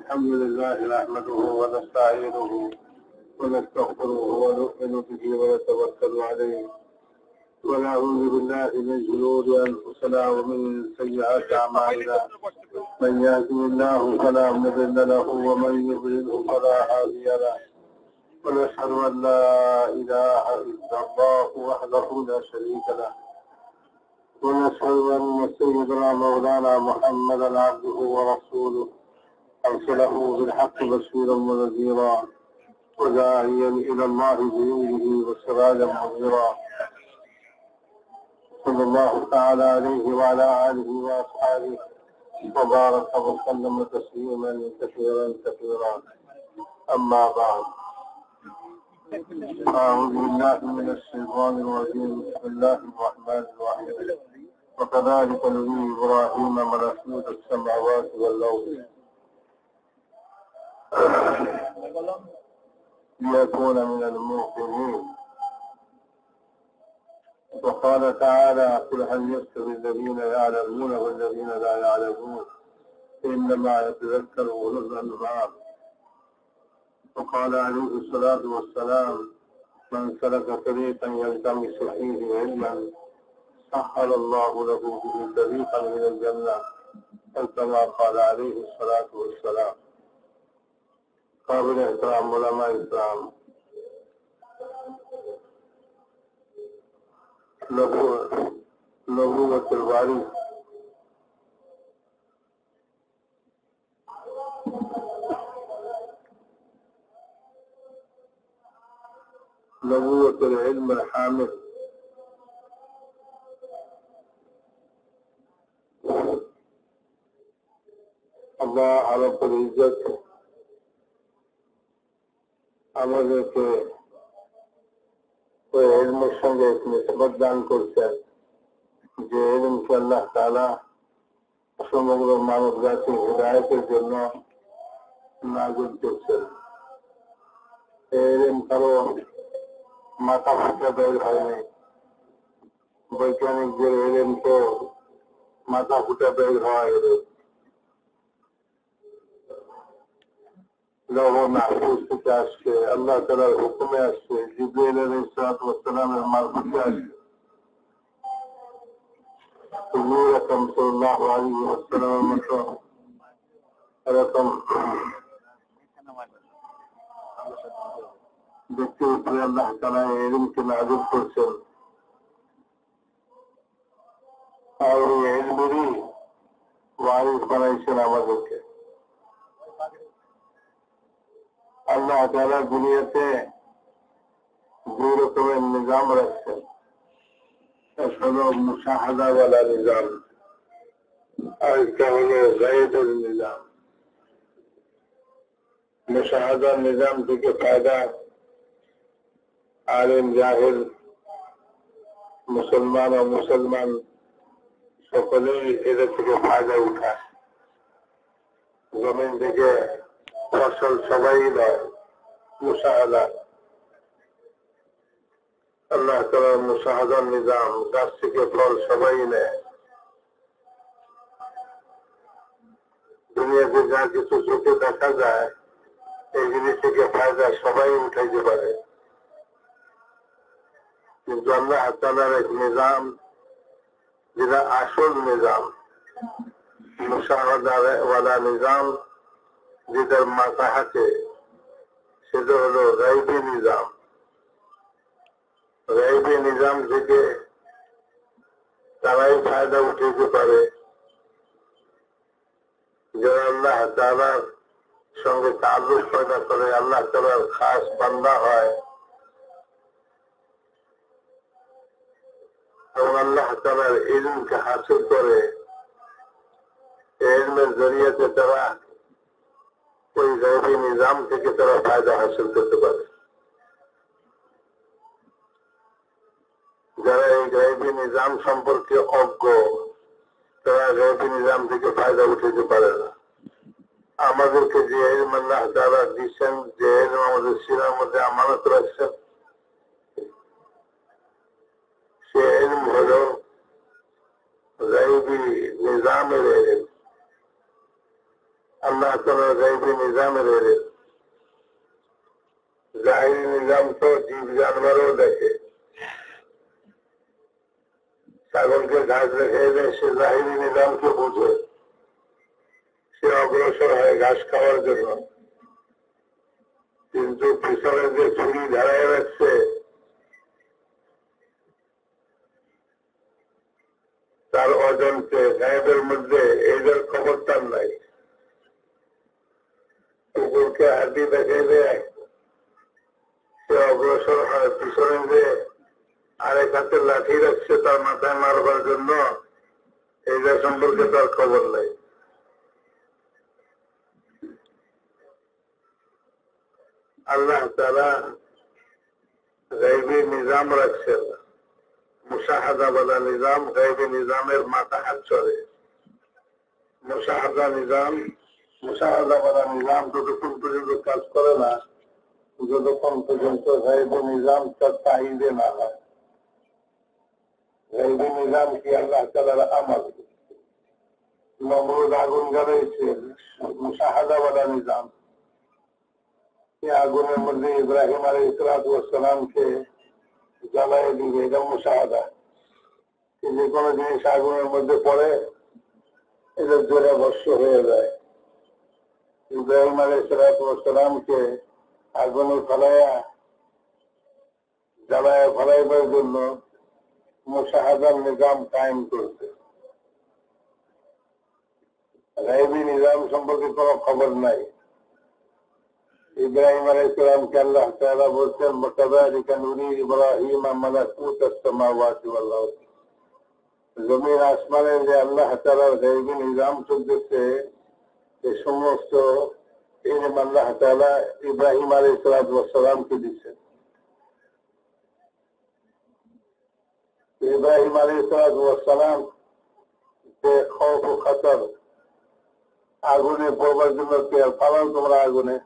الحمد لله نحمده ونستعينه ونستغفره ونؤمن به ونتوكل عليه ونعوذ بالله من شرور أنفسنا ومن سيئات أعمالنا من يهده الله فلا مضل له ومن يضلله فلا هادي له ونشهد أن لا إله إلا الله وحده لا شريك له ونشهد أن سيدنا مولانا محمدا عبده ورسوله أرسله بالحق بشيرا ونذيرا وداعيا إلى الله بإذنه وسراجا منيرا صلى الله تعالى عليه وعلى آله وأصحابه وبارك وسلم تسليما كثيرا كثيرا أما بعد أعوذ بالله من الشيطان الرجيم بسم الله الرحمن الرحيم وكذلك نري إبراهيم ملكوت السماوات والأرض ليكون من الموقنين وقال تعالى قل هل يستوي الذين يعلمون والذين لا يعلمون إنما يتذكر أولو الألباب وقال عليه الصلاة والسلام من سلك طريقا يلتمس فيه علما سهل الله له به طريقا إلى الجنة كما قال عليه الصلاة والسلام قابل احترام علماء الإسلام نبوة الوارث نبوة العلم الحامل الله رب العزة আমাদেরকে ওই ইলমের সঙ্গে নিসবত দান করছেন যে ইলমকে আল্লাহ তাআলা সমগ্র মানব জাতির হিদায়াতের জন্য নাযিল করছেন। এই ইলম কারো মাথা ফাটা বের হয়নি, বৈজ্ঞানিকদের ইলম তো মাথা ফুটা বের হওয়া ইলম। লৌহ মাহফুজ থেকে আসছে, আল্লাহ তাআলার হুকুমে আসছে, জিবরাইল আলাইহিস সালাতু ওয়াস সালামের মারফতে আসছে। হুজুর আকরাম সাল্লাল্লাহু আলাইহি ওয়াসাল্লামের মতো এরকম ব্যক্তির উপরে আল্লাহ তাআলা এই ইলমকে নাযিল করছেন। আর এই ইলমেরই ওয়ারিস বানাইছেন আমাদেরকে। আল্লাহ তাআলা দুনিয়াতে দুই রকমের নিজাম রাখছেন, এক হলো মুশাহাদাওয়ালা নিজাম, আরেকটা হলো গায়েবের নিজাম। মুশাহাদার নিজাম থেকে ফায়দা আলেম জাহেল মুসলমান ও মুসলমান সকলেই এদের থেকে ফায়দা উঠায়। জমিন থেকে ফসল সবাই নয়, মুশাহাদা আল্লাহ তাআলার মুশাহাদার নিজাম, গাছ থেকে ফল সবাই নেয়। দুনিয়াতে যা কিছু চোখে দেখা যায় এই জিনিস থেকে ফায়দা সবাই উঠাইতে পারে, কিন্তু আল্লাহ তাআলার এক নিজাম যেটা আসল নিজাম, মুশাহাদাওয়ালা নিজাম, যেটার মাথা হাতে, সেটা হলো গায়বী নিজাম। গায়বী নিজাম থেকে তারাই ফায়দা উঠাইতে পারে যারা আল্লাহ তাআলার সঙ্গে তাআল্লুক পয়দা করে, আল্লাহ তাআলার খাস বান্দা হয় এবং আল্লাহ তাআলার ইলমকে হাসিল করে। ইলমের জরিয়াতে তারা ওই গায়বী নিজাম থেকে তারা ফায়দা হাসিল করতে পারে। যারা এই গায়বী নিজাম সম্পর্কে অজ্ঞ তারা গায়বী নিজাম থেকে ফায়দা উঠাতে পারে না। আমাদেরকে যে ইলম আল্লাহ তাআলা দিচ্ছেন, যে ইলম আমাদের সিনার মধ্যে আমানত রাখছেন, সে ইলম হল গায়বী নিজামের ইলম। আল্লাহ তাআলার গায়বী নিজামের এলেম। জাহিরি নিজাম তো জীব জানোয়ারও দেখে। ছাগলকে ঘাস রেখে এলে সে জাহিরি নিজামকে বুঝে, সে অগ্রসর হয় ঘাস খাওয়ার জন্য। কিন্তু পিছনে যে ছুরি ধারায় রাখছে তার অজান্তে গায়েবের মধ্যে এইটার খবর তার নাই। কুকুরকে হাতি দেখাইলে সে অগ্রসর হয়, পিছনে যে আরেক হাতে লাঠি রাখছে তার মাথায় মারবার জন্য, এইটা সম্পর্কে তার খবর নাই। আল্লাহ তাআলা গায়বী নিজাম রাখছেন, মুশাহাদা বলা নিজাম, গায়বী নিজামের মাতাহাত চলে। মুশাহাদা বলা নিজাম যতক্ষণ পর্যন্ত কাজ করে না, যতক্ষণ পর্যন্ত গায়বী নিজাম তার তাহিদে না হয়। গায়বী নিজাম কি আল্লাহ তাআলার আমল। নমরুদ আগুন জ্বালাইছে, মুশাহাদা বলা নিজাম। আগুনের মধ্যে ইব্রাহিম আলাইহিস সালামকে জ্বালাই দিবে, এটা মুশাহাদা। যে কোনো জিনিস আগুনের মধ্যে পড়ে এটা জোরে ভস্ম হয়ে যায়। ইব্রাহিম আলাইহিস সালামকে আগুনে জ্বালায় ফলাইবার জন্য মুশাহাদার নিজাম কায়েম করছে। গায়বী নিজাম সম্পর্কে কোনো খবর নাই। ইব্রাহিম আলাইহিস সালামকে আল্লাহ তাআলা বলছেন, ওয়াকাযালিকা নুরি ইব্রাহিমা মালাকুতাস সামাওয়াতি ওয়াল আরদ। জমিন আসমানের যে আল্লাহ তাআলার গায়বী নিজাম চলতেছে, এই সমস্ত ইলম আল্লাহ তাআলা ইব্রাহিম আলাইহিস সালামকে দিচ্ছেন। ইব্রাহিম আলাইহিস সালাম যে খৌফ ও খাতর, আগুনে পড়বার জন্য ফালাও তোমরা আগুনে,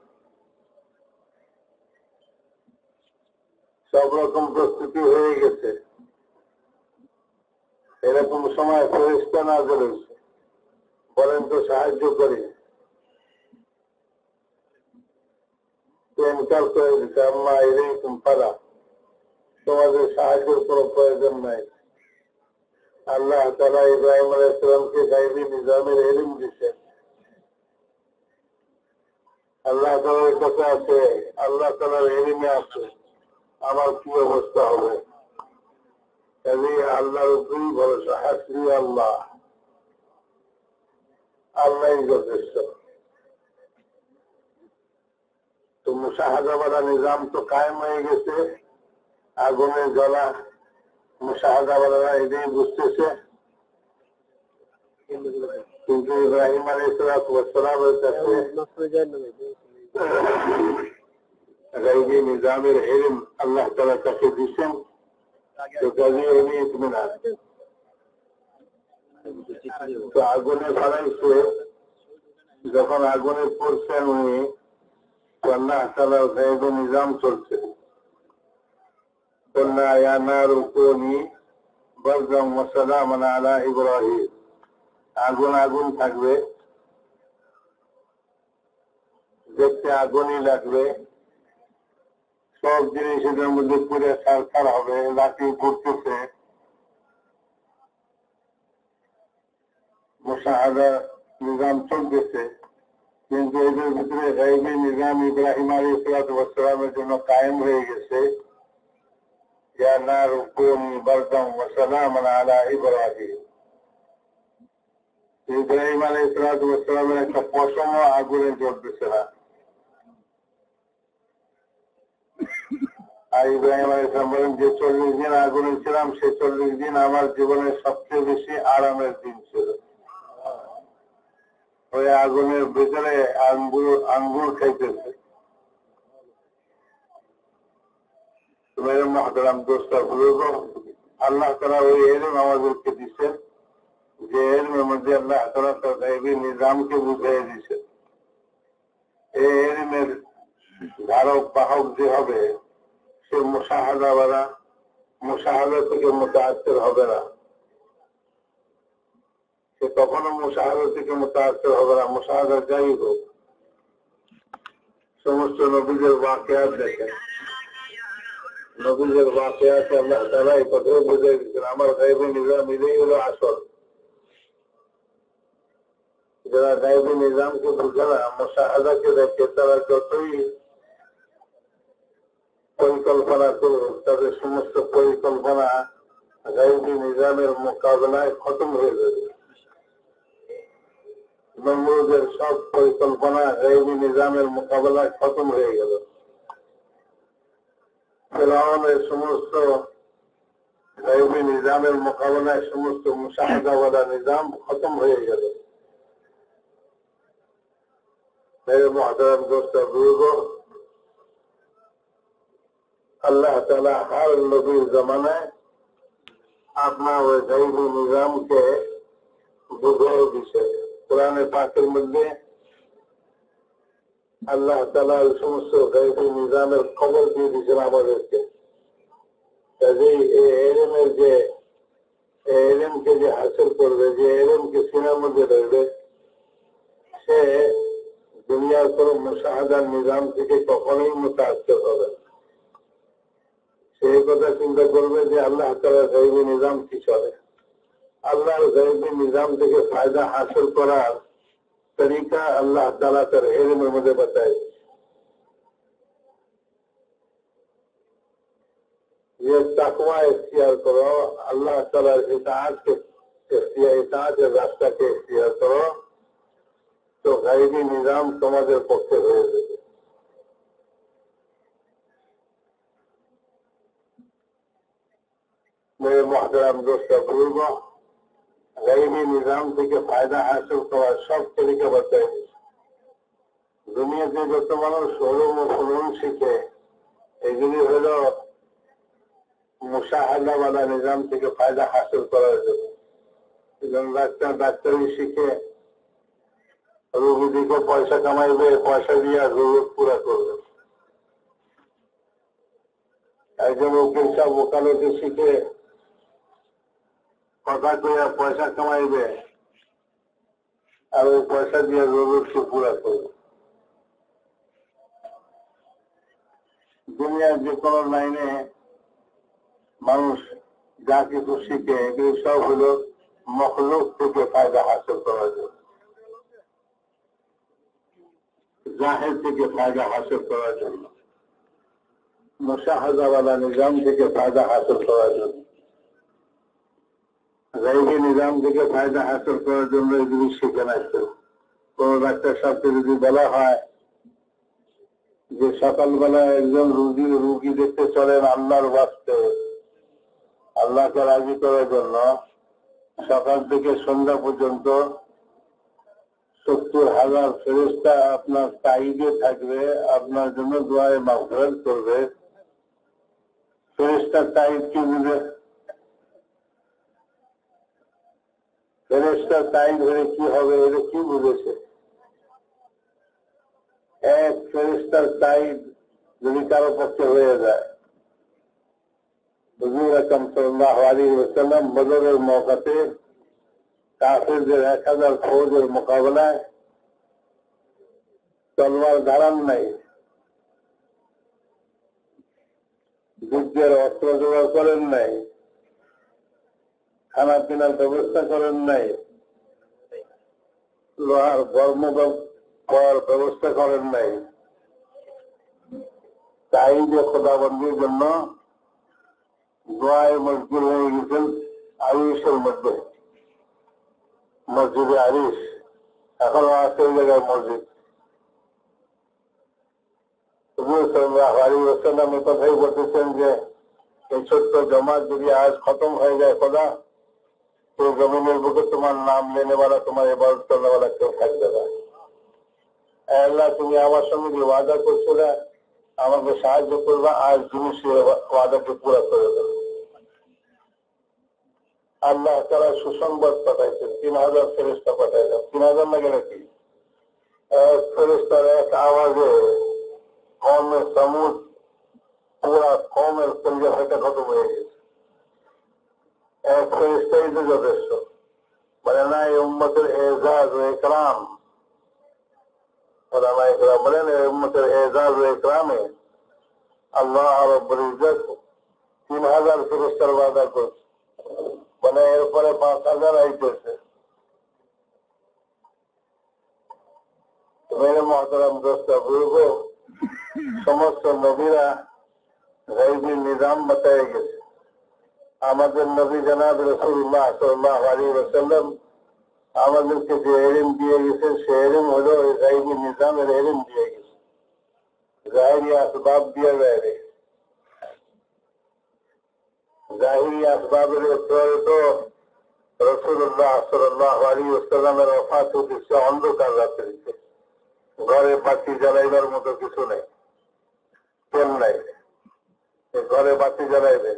সব রকম প্রস্তুতি হয়ে গেছে। এরকম সময় ফেরেশতা নাযিল হয়েছে, বলেন তো সাহায্য করি। ইনকার করে দিতে, আম্মা ইলাইকুম ফালা, তোমাদের সাহায্যের কোনো প্রয়োজন নাই। আল্লাহ তাআলা ইব্রাহিম আলাইহিস সালামকে গায়বী নিজামের ইলম দিয়েছেন। আল্লাহ তাআলার কাছে আছে, আল্লাহ তাআলার ইলমে আছে আমার কি অবস্থা হবে। আল্লাহর উপরেই ভরসা, হাসবি আল্লাহ, আল্লাহই যথেষ্ট। তো মুশাহাদা ওয়ালা নিজাম তো কায়েম হয়ে গেছে, আগুনে জ্বলা মুশাহাদা ওয়ালারা এটাই বুঝতেছে। কিন্তু ইব্রাহিম আলাইহিস সালামের কাছে গায়বী নিজামের ইলম আল্লাহ তাআলা তাকে দিয়েছেন, তো কাজে উনি ইতমিনান। তো আগুনে ফেলাইছে, যখন আগুনে পড়ছেন উনি, আল্লাহ তাআলার গায়বী নিজাম চলছে। قلنا يا نار كوني بردا وسلاما على إبراهيم। আগুন আগুন থাকবে, দেখতে আগুনই লাগবে, সব জিনিস এটার মধ্যে পুড়ে ছারখার হবে, লাঠি পড়তেছে। মুশাহাদা নিজাম চলতেছে, কিন্তু এদের ভিতরে গায়বী নিজাম ইব্রাহিম আলাইহিস সালামের জন্য কায়েম হয়ে গেছে। ইয়া নার কুনি বারদান ওয়া সালামান আলা ইব্রাহিম। ইব্রাহিম আলাইহিস সালামের একটা পশমও আগুনে জ্বলতেছে না। আর ইব্রাহিম আলাইহিস সালাম বলেন, যে 40 দিন আগুনে ছিলাম, সে 40 দিন আমার জীবনের সবচেয়ে বেশি আরামের দিন ছিল। ওই আগুনের ভিতরে আঙ্গুর খাইতেছে। মেরে মুহতারাম দোস্ত বুজুর্গ, আল্লাহ তাআলা ওই ইলম আমাদেরকে দিচ্ছেন, যে ইলমের মধ্যে আল্লাহ তাআলা তার গায়বী নিজামকে বুঝিয়ে দিচ্ছেন। এই ইলমের ধারক বাহক যে হবে, সে মুশাহাদাওয়ালা, মুশাহাদা থেকে মুতাআসসির হবে না। সে কখনো মুশাহাদা থেকে মুতাআসসির হবে না, মুশাহাদা যাই হোক। সমস্ত নবীদের ওয়াকিয়াত দেখেন, নবীদের ওয়াকিয়াতে আল্লাহ তাআলা এই কথাও বুঝে দিচ্ছেন, আমার গায়বী নিজাম এটাই হলো আসল। যারা গায়বী নিজামকে বুঝে না, মুশাহাদাকে দেখে, তারা যতই পরিকল্পনা করুক, তাদের সমস্ত পরিকল্পনা গায়বী নিজামের মোকাবেলায় খতম হয়ে যাবে। নমরুদের সব পরিকল্পনা গায়বী নিজামের মোকাবেলায় খতম হয়ে গেল। ফিরআউনের সমস্ত গায়বী নিজামের মোকাবেলায় সমস্ত মুশাহাদাওয়ালা নিজাম খতম হয়ে গেল। मेरे मोहतरम दोस्त बुजुर्गों, अल्लाह ताला हर नबी जमाने अपना वो गायबी निजाम के बुजुर्ग दिशे कुरान पाकेर मध्य আল্লাহ তাআলা সমস্ত গায়বী নিজামের খবর দিয়ে দিয়েছেন আমাদেরকে। কাজেই এই ইলমের যে ইলমকে যে হাসিল করবে, যে ইলমকে সিনার মধ্যে ধরবে, সে দুনিয়ার কোন মুশাহাদার নিজাম থেকে কখনোই মুতাআসসির হবে না। সেই কথা চিন্তা করবে যে আল্লাহ তাআলার গায়বী নিজাম কি চলে। আল্লাহর গায়বী নিজাম থেকে ফায়দা হাসিল করার तरीका अल्लाह ताला कर इल्म में मुझे बताए। ये तकवा इख्तियार करो, अल्लाह ताला इताअत के रास्ता के इख्तियार करो, तो गायबी निजाम तुम्हारे पक्षे हो जाएगा। मेरे मोहतरम दोस्त बुजुर्गों, গায়বী নিজাম থেকে ফায়দা হাসিল করার সব তরিকা বাতায় দিয়েছে। দুনিয়াতে যত মানুষ ওলুম ও ফুনুন শিখে, এগুলি হল মুশাহাদাওয়ালা নিজাম থেকে ফায়দা হাসিল করার জন্য। ডাক্তারি শিখে রোগী দিকে পয়সা কামাইবে, পয়সা দিয়ে জরুরত পুরা করবে। একজন উকিল সাহেব ওকালতি শিখে কথা কইয়া পয়সা কামাইবে, আর ওই পয়সা দিয়ে জরুরতকে পুরা করবে। দুনিয়ার যে কোনো লাইনে মানুষ যা কিছু শিখে, এগুলো সব হলো মখলুক থেকে ফায়দা হাসিল করার জন্য, জাহের থেকে ফায়দা হাসিল করার জন্য, মুশাহাদাওয়ালা নিজাম থেকে ফায়দা হাসিল করার জন্য। গায়বী নিজাম থেকে ফায়দা হাসিল করার জন্য এগুলি শিখে না। কোন ডাক্তার সাহেবকে যদি বলা হয় যে সকালবেলা একজন রুগী দেখতে চলেন আল্লাহর ওয়াস্তে, আল্লাহকে রাজি করার জন্য, সকাল থেকে সন্ধ্যা পর্যন্ত 70,000 ফেরেশতা আপনার তাইদে থাকবে, আপনার জন্য দোয়ায়ে মাগফিরাত করবে। ফেরেশতার তাইদ কি বুঝে? ফেরেশতার তাইদ হলে কি হবে, এটা কি বুঝেছে? এক ফেরেশতার তাইদ যদি কারো পক্ষে হয়ে যায়, হুজুর আকরাম সাল্লাল্লাহু আলাইহি ওয়াসাল্লাম বদরের মওকাতে কাফিরদের 1000 ফৌজের মোকাবেলায় তলোয়ার ধারান নাই, যুদ্ধের অস্ত্র জোগাড় করেন নাই, খানা পিনার ব্যবস্থা করেন নাই, লোহার বর্ম করার ব্যবস্থা করেন নাই। তাই যে খোদাবন্দির জন্য দোয়ায় মসজিদ হয়ে গেছেন আরিশের মধ্যে, মসজিদে আরিশ এখনো আছে ওই জায়গায় মসজিদ। হুজুর সাল্লাল্লাহু আলাইহি ওয়াসাল্লাম এই কথাই বলতেছেন যে এই ছোট্ট জমাত যদি আজ খতম হয়ে যায় খোদা, তো জমিনের বুকে তোমার নাম লেনেওয়ালা, তোমার ইবাদত করনেওয়ালা কেউ থাকবে না। আল্লাহ, তুমি আমার সঙ্গে যে ওয়াদা করছিলে আমাকে সাহায্য করবা, আজ তুমি সে ওয়াদাকে পুরা করে দেবে। আল্লাহ তাআলা সুসংবাদ পাঠাইছেন, 3000 ফেরেশতা পাঠাইলেন। 3000 লাগে নাকি? এক ফেরেশতার এক আওয়াজে কওমে সামুদ পুরা কওমের কলিজা ফাটা খতম হয়ে গেছে। এক ফেরেশতাই তো যথেষ্ট, মানে না এই উম্মতের এজাজ ও ইকরাম ওলামায়ে কেরাম বলেন এই উম্মতের এজাজ ও ইকরামে আল্লাহ রাব্বুল ইজ্জত 3000 ফেরেশতার ওয়াদা করছে, মানে এরপরে 5000 আইতেছে। মেরে মহতারাম দোস্ত বুজুর্গ, সমস্ত নবীরা গায়বী নিজাম বাতায়ে গেছে। আমাদের নবী জনাব রাসূলুল্লাহ সাল্লাল্লাহু আলাইহি ওয়াসাল্লাম আমাদেরকে যে ইলম দিয়ে গেছেন সে ইলম হলো এই গায়বী নিজামের ইলম দিয়ে গেছে, জাহিরি আসবাব দিয়ে যায় রে। জাহিরি আসবাবের প্রয়োগ তো রাসূলুল্লাহ সাল্লাল্লাহু আলাইহি ওয়াসাল্লামের ওফাত হয়েছে অন্ধকার রাত্রিতে, ঘরে বাতি জ্বালাইবার মতো কিছু নেই, তেল নাই, ঘরে বাতি জ্বালাইবে,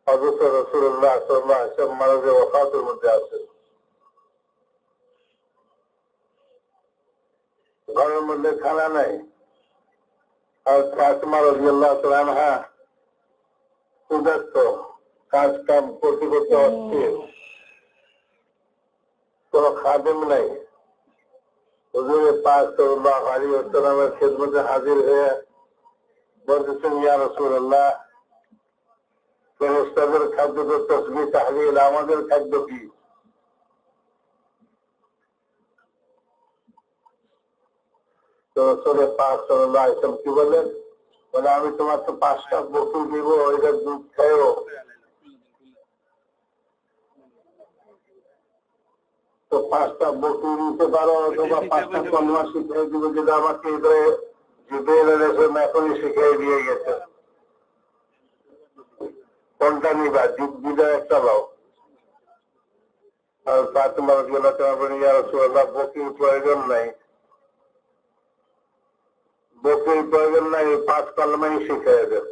অথচ রাসূলুল্লাহ সাল্লাল্লাহু আলাইহি ওয়াসাল্লাম মারা ওফাতের মধ্যে আছে। ঘরের মধ্যে খানা নাই, আর ফাতিমা রাদিয়াল্লাহু তাআলা আনহা ক্ষুধার্ত, কাজ কাম করতে করতে অস্থির, কোন খাদেম নাই। হুজুর পাক সাল্লাল্লাহু আলাইহি ওয়াসাল্লামের খিদমতে হাজির হয়ে বলতেছেন, ইয়া রাসূলুল্লাহ, ফেরেশতাদের খাদ্য তো তাসবিহ তাহলিল, আমাদের খাদ্য কি? তো রাসূল পাক সাল্লাল্লাহু আলাইহি ওয়াসাল্লাম কি বলেন? বলে আমি তোমাকে 5টা বকুল দিব, ওইটা দুধ খাও। তো 5টা বকুল নিতে পারো, অথবা 5টা কলমা শিখিয়ে দিব, যেটা আমাকে জিবরাইল আলাইহিস সালাম এখনই শিখিয়ে দিয়ে গেছে। কোনটা নিবা? দুধের একটা লাও। আর ফাতিমা রাদিয়াল্লাহু তাআলা বলেন, ইয়া রাসূলুল্লাহ, বকুল প্রয়োজন নাই, বকুল প্রয়োজন নাই, 5 কলমাই শিখিয়ে দেন।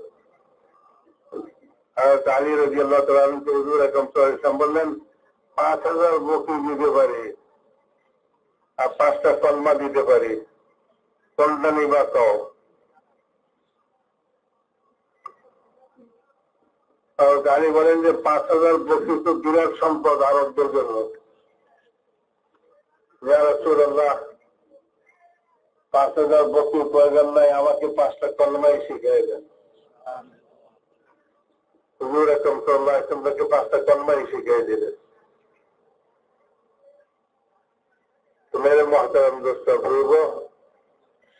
আর আলী রাদিয়াল্লাহু তাআলা হুজুর আকরাম সাল্লাল্লাহু আলাইহি ওয়াসাল্লাম বললেন, 5000 বকুল দিতে পারি আর 5টা কলমা দিতে পারি, কোনটা নিবা কও? আর আলী বলেন যে 5000 বকুল তো বিরাট সম্পদ আরবদের জন্য। ইয়া রাসূলুল্লাহ, 5000 বকুল প্রয়োজন নাই, আমাকে 5টা কলমাই শিখিয়ে দেন। হুজুর আকরাম সাল্লাল্লাহু আলাইহি ওয়াসাল্লামকে 5টা কলমাই শিখিয়ে দিলেন। তো মেরে মুহতারাম দোস্ত বুজুর্গ,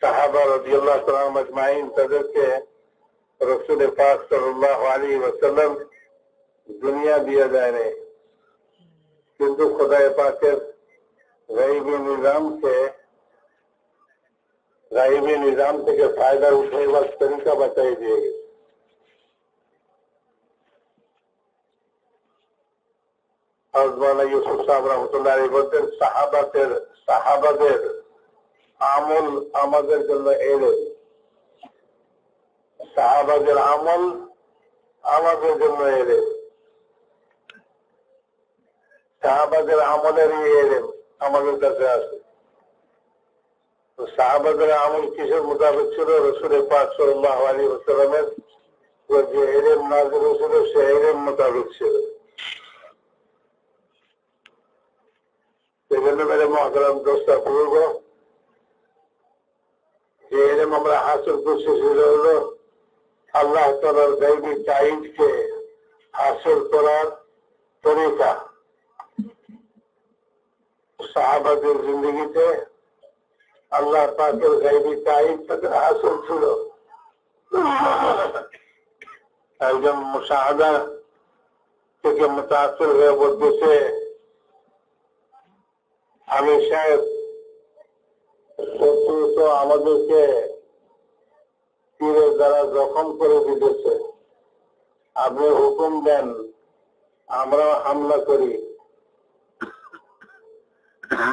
সাহাবা রাদিয়াল্লাহু তাআলা আজমাইন তাদেরকে রাসূল পাক সাল্লাল্লাহু আলাইহি ওয়াসাল্লাম দুনিয়া দিয়ে যায় নাই, কিন্তু খোদায়ে পাকের গায়বী নিজাম থেকে ফায়দা উঠাইবার তরিকা বাতাই দিয়ে গেছে। হযরত ইউসুফ সাহেব রাহমাতুল্লাহ আলাইহি বলতেন, সাহাবাদের আমল আমাদের জন্য এলেন, সাহাবাদের আমল আমাদের জন্য এলেন, সাহাবাদের আমলেরই এলেন আমাদের কাছে আছে। তো সাহাবাদের আমল কিসের মোতাবেক ছিল? রাসূল পাক সাল্লাল্লাহু আলাইহি ওয়াসাল্লামের যে ইলম নাযিল হয়েছিল সে ইলম মোতাবেক ছিল। সেজন্য মেরে মুহতারাম দোস্ত বুজুর্গ, যে ইলম আমরা হাসিল করছি সেটা হলো আল্লাহ তাআলার গায়বী তাঈদকে হাসিল করার তরিকা। সাহাবাদের জিন্দেগিতে আল্লাহ পাকের গায়বী তাঈদ তাদের হাসিল ছিল। একজন মুশাহাদা থেকে মুতাআসসির হয়ে বলতেছে, আমি সাহেব, শত্রু তো আমাদেরকে তীরের দ্বারা জখম করে দিতেছে, আপনি হুকুম দেন আমরা হামলা করি।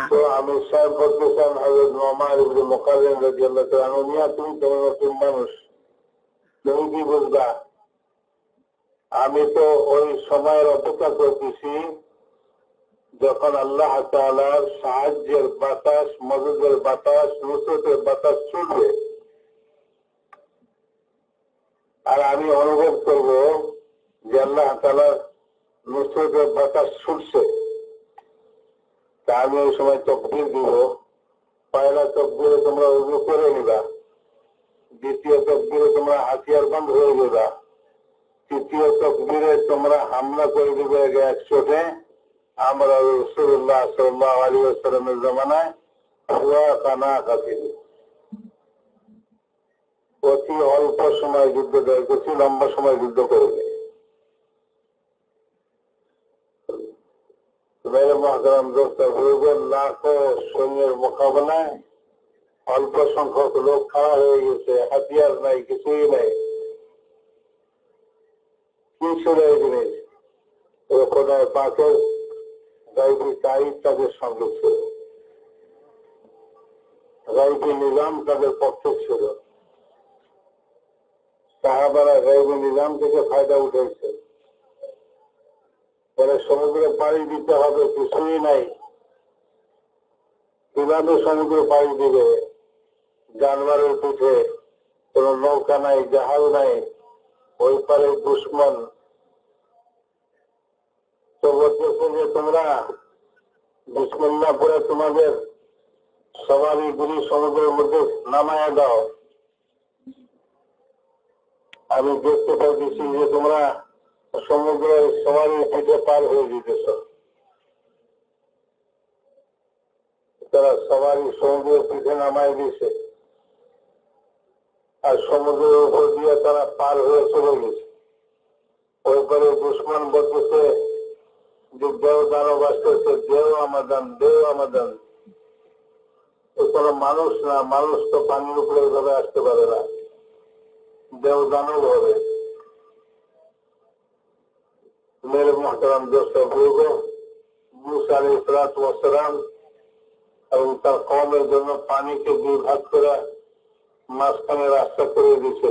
তো আমি সাহেব বলতেছেন, হযরত ওমর ইবনে মুকাররিম রাদিয়াল্লাহু তাআলা আনহু, তুমি তো নতুন মানুষ, তুমি কি বুঝবা? আমি তো ওই সময়ের অপেক্ষা করতেছি যখন আল্লাহ তাআলার সাহায্যের বাতাস, মদদের বাতাস, নুসরতের বাতাস ছুটবে, আর আমি অনুভব করব যে আল্লাহ তাআলার নুসরতের বাতাস ছুটছে। তা আমি ওই সময় তাকবীর দিব, পয়লা তকবীরে তোমরা উযু করে নিবা, দ্বিতীয় তকবীরে তোমরা হাতিয়ার বন্ধ হয়ে যাবা, তৃতীয় তকবীরে তোমরা হামলা করে দিবে 100 আমরা রাসূলুল্লাহ সাল্লাল্লাহু আলাইহি ওয়াসাল্লামের জামানায় হুয়া কানা কাফির অতি অল্প সময় যুদ্ধ দেয়, অতি লম্বা সময় যুদ্ধ করবে। মেরে মহতারাম দোস্ত, লাখো সৈন্যের মোকাবেলায় অল্প সংখ্যক লোক খাড়া হয়ে গেছে, হাতিয়ার নাই, কিছুই নাই। কি ছিল এই জিনিস? খোদায় পাকের গাইবী তাইদ তাদের সঙ্গে ছিল, গাইবী নিজাম তাদের পক্ষে ছিল। সাহাবারা গাইবী নিজাম থেকে ফায়দা উঠেছে। পরে সমুদ্রে পাড়ি দিতে হবে, কিছুই নাই। কিভাবে সমুদ্রে পাড়ি দিবে? জানোয়ারের পিঠে, কোন নৌকা নাই, জাহাজ নাই, ওই পারে দুশ্মন। তো বলতেছে যে তোমরা বিসমিল্লাহ পরে তোমাদের সবারই গুলি সমুদ্রের মধ্যে নামায়া দাও। আমি দেখতে পাইতেছি যে তোমরা সমুদ্রের সবারই পিঠে পার হয়ে যেতেছ। তারা সবারই সমুদ্রের পিঠে নামাই দিয়েছে, আর সমুদ্রের উপর দিয়ে তারা পার হয়ে চলে গেছে। ওই পরে দুশ্মন বলতেছে যে দেও দানব আসতেছে, দেও আমাদান, দেও আমাদান। কোন মানুষ না, মানুষ তো পানির উপরে এইভাবে আসতে পারে না, দেও দানব হবে। মেরে মহতারাম দোস্ত বুজুর্গ, মুসা আলাইহিস সালাতু ওয়াস সালাম এবং তার কওমের জন্য পানিকে 2 ভাগ করে মাঝখানে রাস্তা করে দিয়েছে।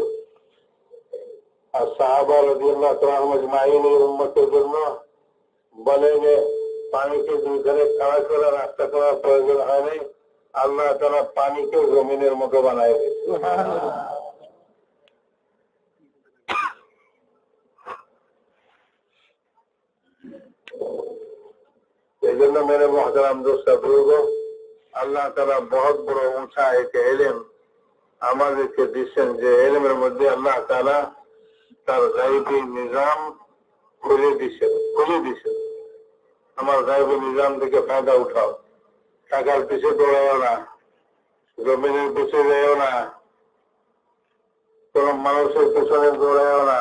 আর সাহাবা রাদিয়াল্লাহু তাআলা আজমাইন এর উম্মতের জন্য বলে যে পানিকে 2 ধারে খাড়া করে রাস্তা করার প্রয়োজন হয়নি, আল্লাহ তাআলা পানিকে জমিনের মতো বানায় দিয়েছে। এই জন্য মেরে মহতারাম দোস্ত বুজুর্গ, আল্লাহ তাআলা বহুত বড় উঁচা এক ইলম আমাদেরকে দিচ্ছেন, যে ইলমের মধ্যে আল্লাহ তাআলা তার গায়বী নিজাম খুলে দিচ্ছেন। আমার গায়বী নিজাম থেকে ফায়দা উঠাও। টাকার পিছে দৌড়াও না, জমিনের পিছে যাও না, কোন মানুষের পিছনে দৌড়াও না,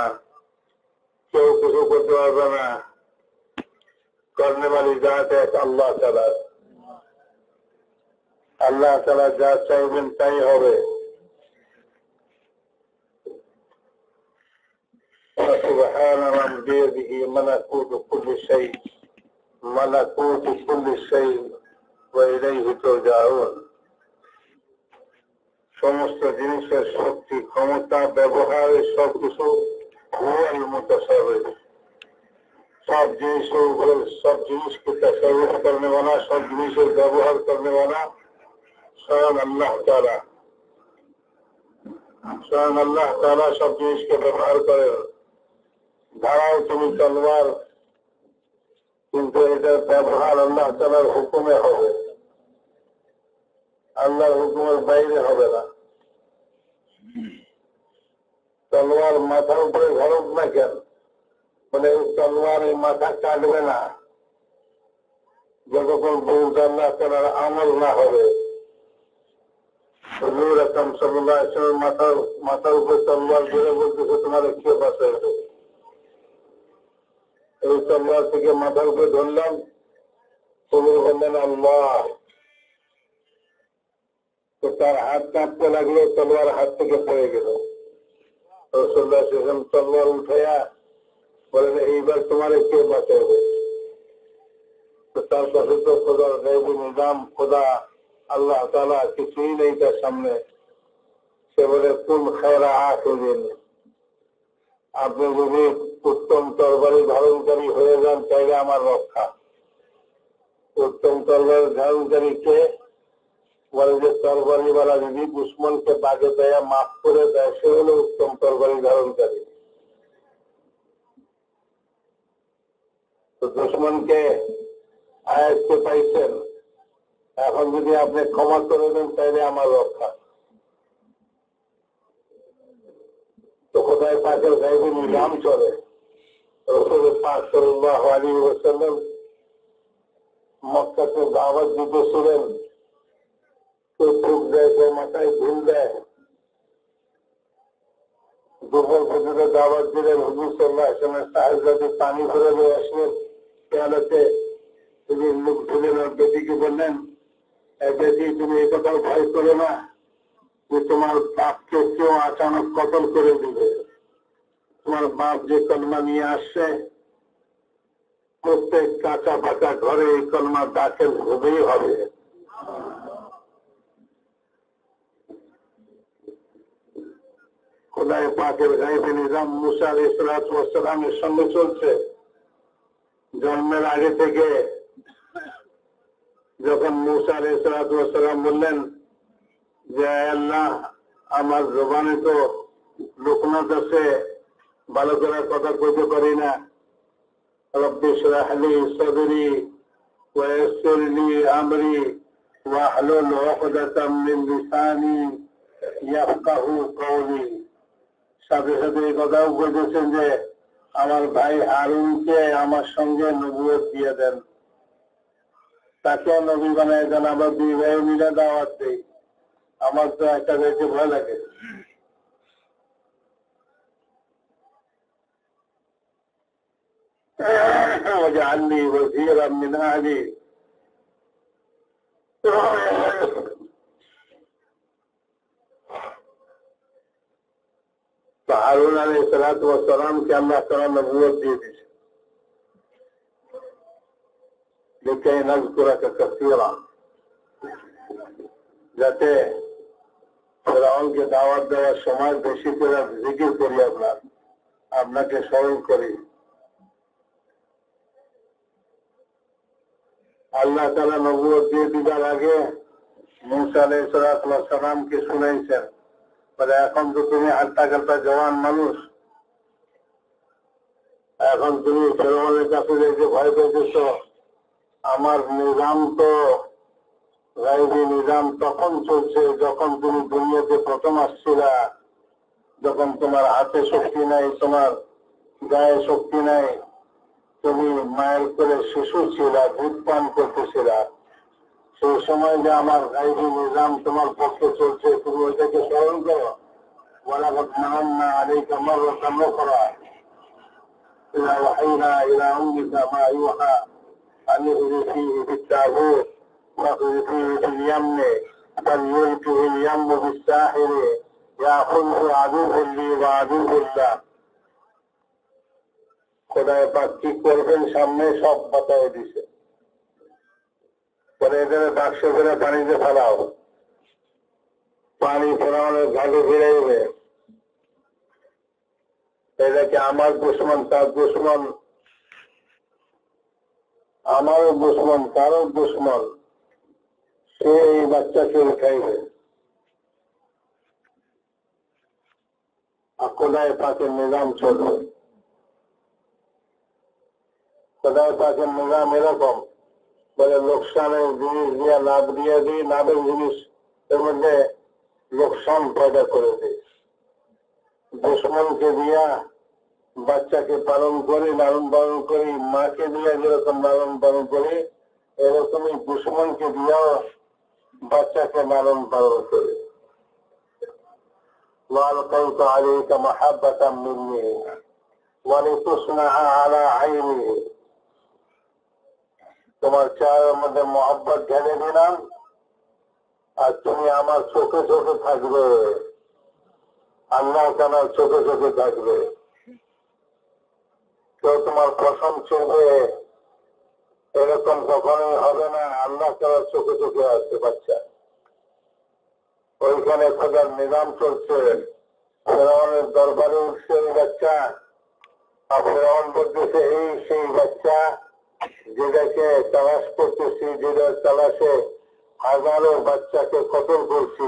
কেউ কিছু করতে পারবে না। করনে वाली जात এক আল্লাহ তাআলা। আল্লাহ তাআলা যা চাইবেন তাই হবে। سبحان من بيده ملكوت كل شيء وإليه ترجعون। সমস্ত জিনিসের শক্তি, ক্ষমতা, ব্যবহারের সবকিছু হুয়াল মুতাসাররিফ। सब जिनिसों को, सब जिनिस को तसर्रुफ करने वाला, सब जिनिसों व्यवहार करने वाला स्वयं अल्लाह ताला। स्वयं अल्लाह ताला सब जिनिस के व्यवहार करे। धाराओ तुम तलवार, किंतु एटार व्यवहार अल्लाह तालार हुकुमे होबे, আল্লাহর হুকুমের বাইরে হবে না। তলোয়ার মাথার উপরে ধরুক না কেন, মানে তলোয়ার এই মাথা কাটবে না যতক্ষণ পর্যন্ত আল্লাহ তাআলার আমল না হবে। হুজুর আকরাম সাল্লাল্লাহু আলাইহি ওয়াসাল্লাম মাথার উপরে তলোয়ার ধরে বলতেছে তোমার কে বাঁচাবে। এই তলোয়ার থেকে মাথার উপরে ধরলাম, হুজুর বললেন আল্লাহ। তো তার হাত কাঁপতে লাগলো, তলোয়ার হাত থেকে পড়ে গেল। রাসূলুল্লাহ সাল্লাল্লাহু আলাইহি ওয়াসাল্লাম তলোয়ার উঠাইয়া বলেন এইবার তোমার কে বাঁচাবে। তো তার কাছে তো খোদার গায়বী নিজাম, খোদা আল্লাহ তাআলা কিছুই নেই তার সামনে। সে বলে কুন খায়রা আখিরিন, আপনি যদি উত্তম তরবারি ধারণকারী হয়ে যান তাইলে আমার রক্ষা। উত্তম তরবারি ধারণকারী কে? বলে যে তরবারিওয়ালা যদি দুশ্মনকে বাগে দেয়া মাফ করে দেয়, সে হলো উত্তম তরবারি ধারণকারী। তো দুশ্মনকে আয়াতকে পাইছেন, এখন যদি আপনি ক্ষমা করে দেন তাহলে আমার রক্ষা। তো খোদায় পাকের গাইবে নিজাম চলে। রাসূল পাক সাল্লাল্লাহু আলাইহি ওয়াসাল্লাম মক্কাতে দাওয়াত দিতেছিলেন। কেউ থুক দেয়, কেউ মাথায় ভুল দেয়। দুপুর পর্যন্ত দাওয়াত দিলেন। হুজুর সাল্লাল্লাহু আলাইহি ওয়াসাল্লাম সাহাবাদের পানি ভরে নিয়ে আসলেন পেয়ালাতে। তিনি মুখ ধুলেন আর বেটিকে বললেন, বেটি তুমি এই কথাও ভয় করো না যে তোমার বাপকে কেউ আচানক কতল করে দিবে। তোমার বাপ যে কলমা নিয়ে আসছে, প্রত্যেক কাঁচা পাকা ঘরে এই কলমা দাখিল হবেই হবে। খোদায় পাকের গাইবে নিজাম মুসা আলাইহিস সালামের সঙ্গে চলছে জন্মের আগে থেকে। যখন মুসা আলাইহিস সালাম বললেন যে আল্লাহ, আমার জবানে তো লোকনাথ আছে, ভালো করে কথা কইতে পারি না। রব্বি ইশরাহ লি সাদরি ওয়া ইয়াসসির লি আমরি ওয়াহলুল উকদাতাম মিন লিসানি ইয়াফকাহু কওলি। সাথে সাথে এই কথাও বলেছেন যে আমার ভাই হারুনকে আমার সঙ্গে নবুয়ত দিয়ে দেন, তাকে নবী বানায় দেন, আবার দুই ভাই মিলে দাওয়াত দেই। আমার তো একটা দেখতে ভয় লাগে। واجعلني وزيرا من أهلي হারুন আলাইহিস সালামকে আল্লাহ তাআলা নবুয়ত দিয়ে দিয়েছে। লিকাই নাযকুরাকা কাসীরা, যাতে ফেরাউনকে দাওয়াত দেওয়ার সময় বেশি করে জিকির করি, আপনাকে স্মরণ করি। আল্লাহ তাআলা নবুয়ত দিয়ে দিবার আগে মুসা আলাইহিস সালামকে শুনাইছেন, বলে এখন তো তুমি হাঁটতা কাটতা জওয়ান মানুষ, এখন তুমি ফেরাউনের কাছে যেতে ভয় পেয়েছ। আমার নিজাম তো গায়বী নিজাম তখন চলছে যখন তুমি দুনিয়াতে প্রথম আসছিলা, যখন তোমার হাতে শক্তি নাই, তোমার গায়ে শক্তি নাই, তুমি মায়ের করে শিশু ছিলা, দুধ পান করতেছিলা। সেই সময় যে আমার গায়বী নিজাম তোমার পক্ষে চলছে, তুমি ওইটাকে স্মরণ করো। ওয়ালাকাদ মান্না আলাইকা মাররাতান উখরা ইযা ওয়াহাইনা ইলা উম্মিকা মা ইউহা আন ইহদিহি বিত-তাবূত واقذفيه في اليم فليلقه اليم بالساحل يأخذه عدو لي وعدو له। খোদায় পাক কি করবেন সামনে সব বাতায় দিছে। পরে এখানে বাক্স করে পানিতে ফেলাও, পানি ফেরানোর ঘাটে ফিরাইবে। এটাকে আমার দুশমন, তার দুশমন, আমারও দুশমন, তারও দুশমন, সে এই বাচ্চাকে উঠাইবে। খোদায় পাকের নিজাম চলবে। খোদায় পাকের নিজাম এরকম, বলে লোকসানের জিনিস দিয়া লাভ দিয়ে দিই, লাভের জিনিস এর মধ্যে লোকসান পয়দা করে দিই। দুশ্মনকে দিয়া বাচ্চাকে পালন করি, লালন পালন করি, মাকে দিয়া যেরকম লালন পালন করি, এরকমই দুশ্মনকে দিয়াও বাচ্চাকে লালন পালন করি। وألقيت عليك محبة مني ولتصنع على عيني। তোমার চেহারার মধ্যে মহব্বত ঢেলে দিলাম, আর তুমি আমার চোখে চোখে থাকবে, আল্লাহ তাআলার চোখে চোখে থাকবে। কেউ তোমার কসম ছিঁড়বে এরকম কখনোই হবে না। আল্লাহ তাআলার চোখে চোখে আসছে বাচ্চা। ওইখানে খোদার নিজাম চলছে। ফেরাউনের দরবারে উঠছে ওই বাচ্চা, আর ফেরাউন বলতেছে এই সেই বাচ্চা যেটাকে তালাশ করতেছি, যেটার তালাশে হাজারো বাচ্চাকে কতল করছি,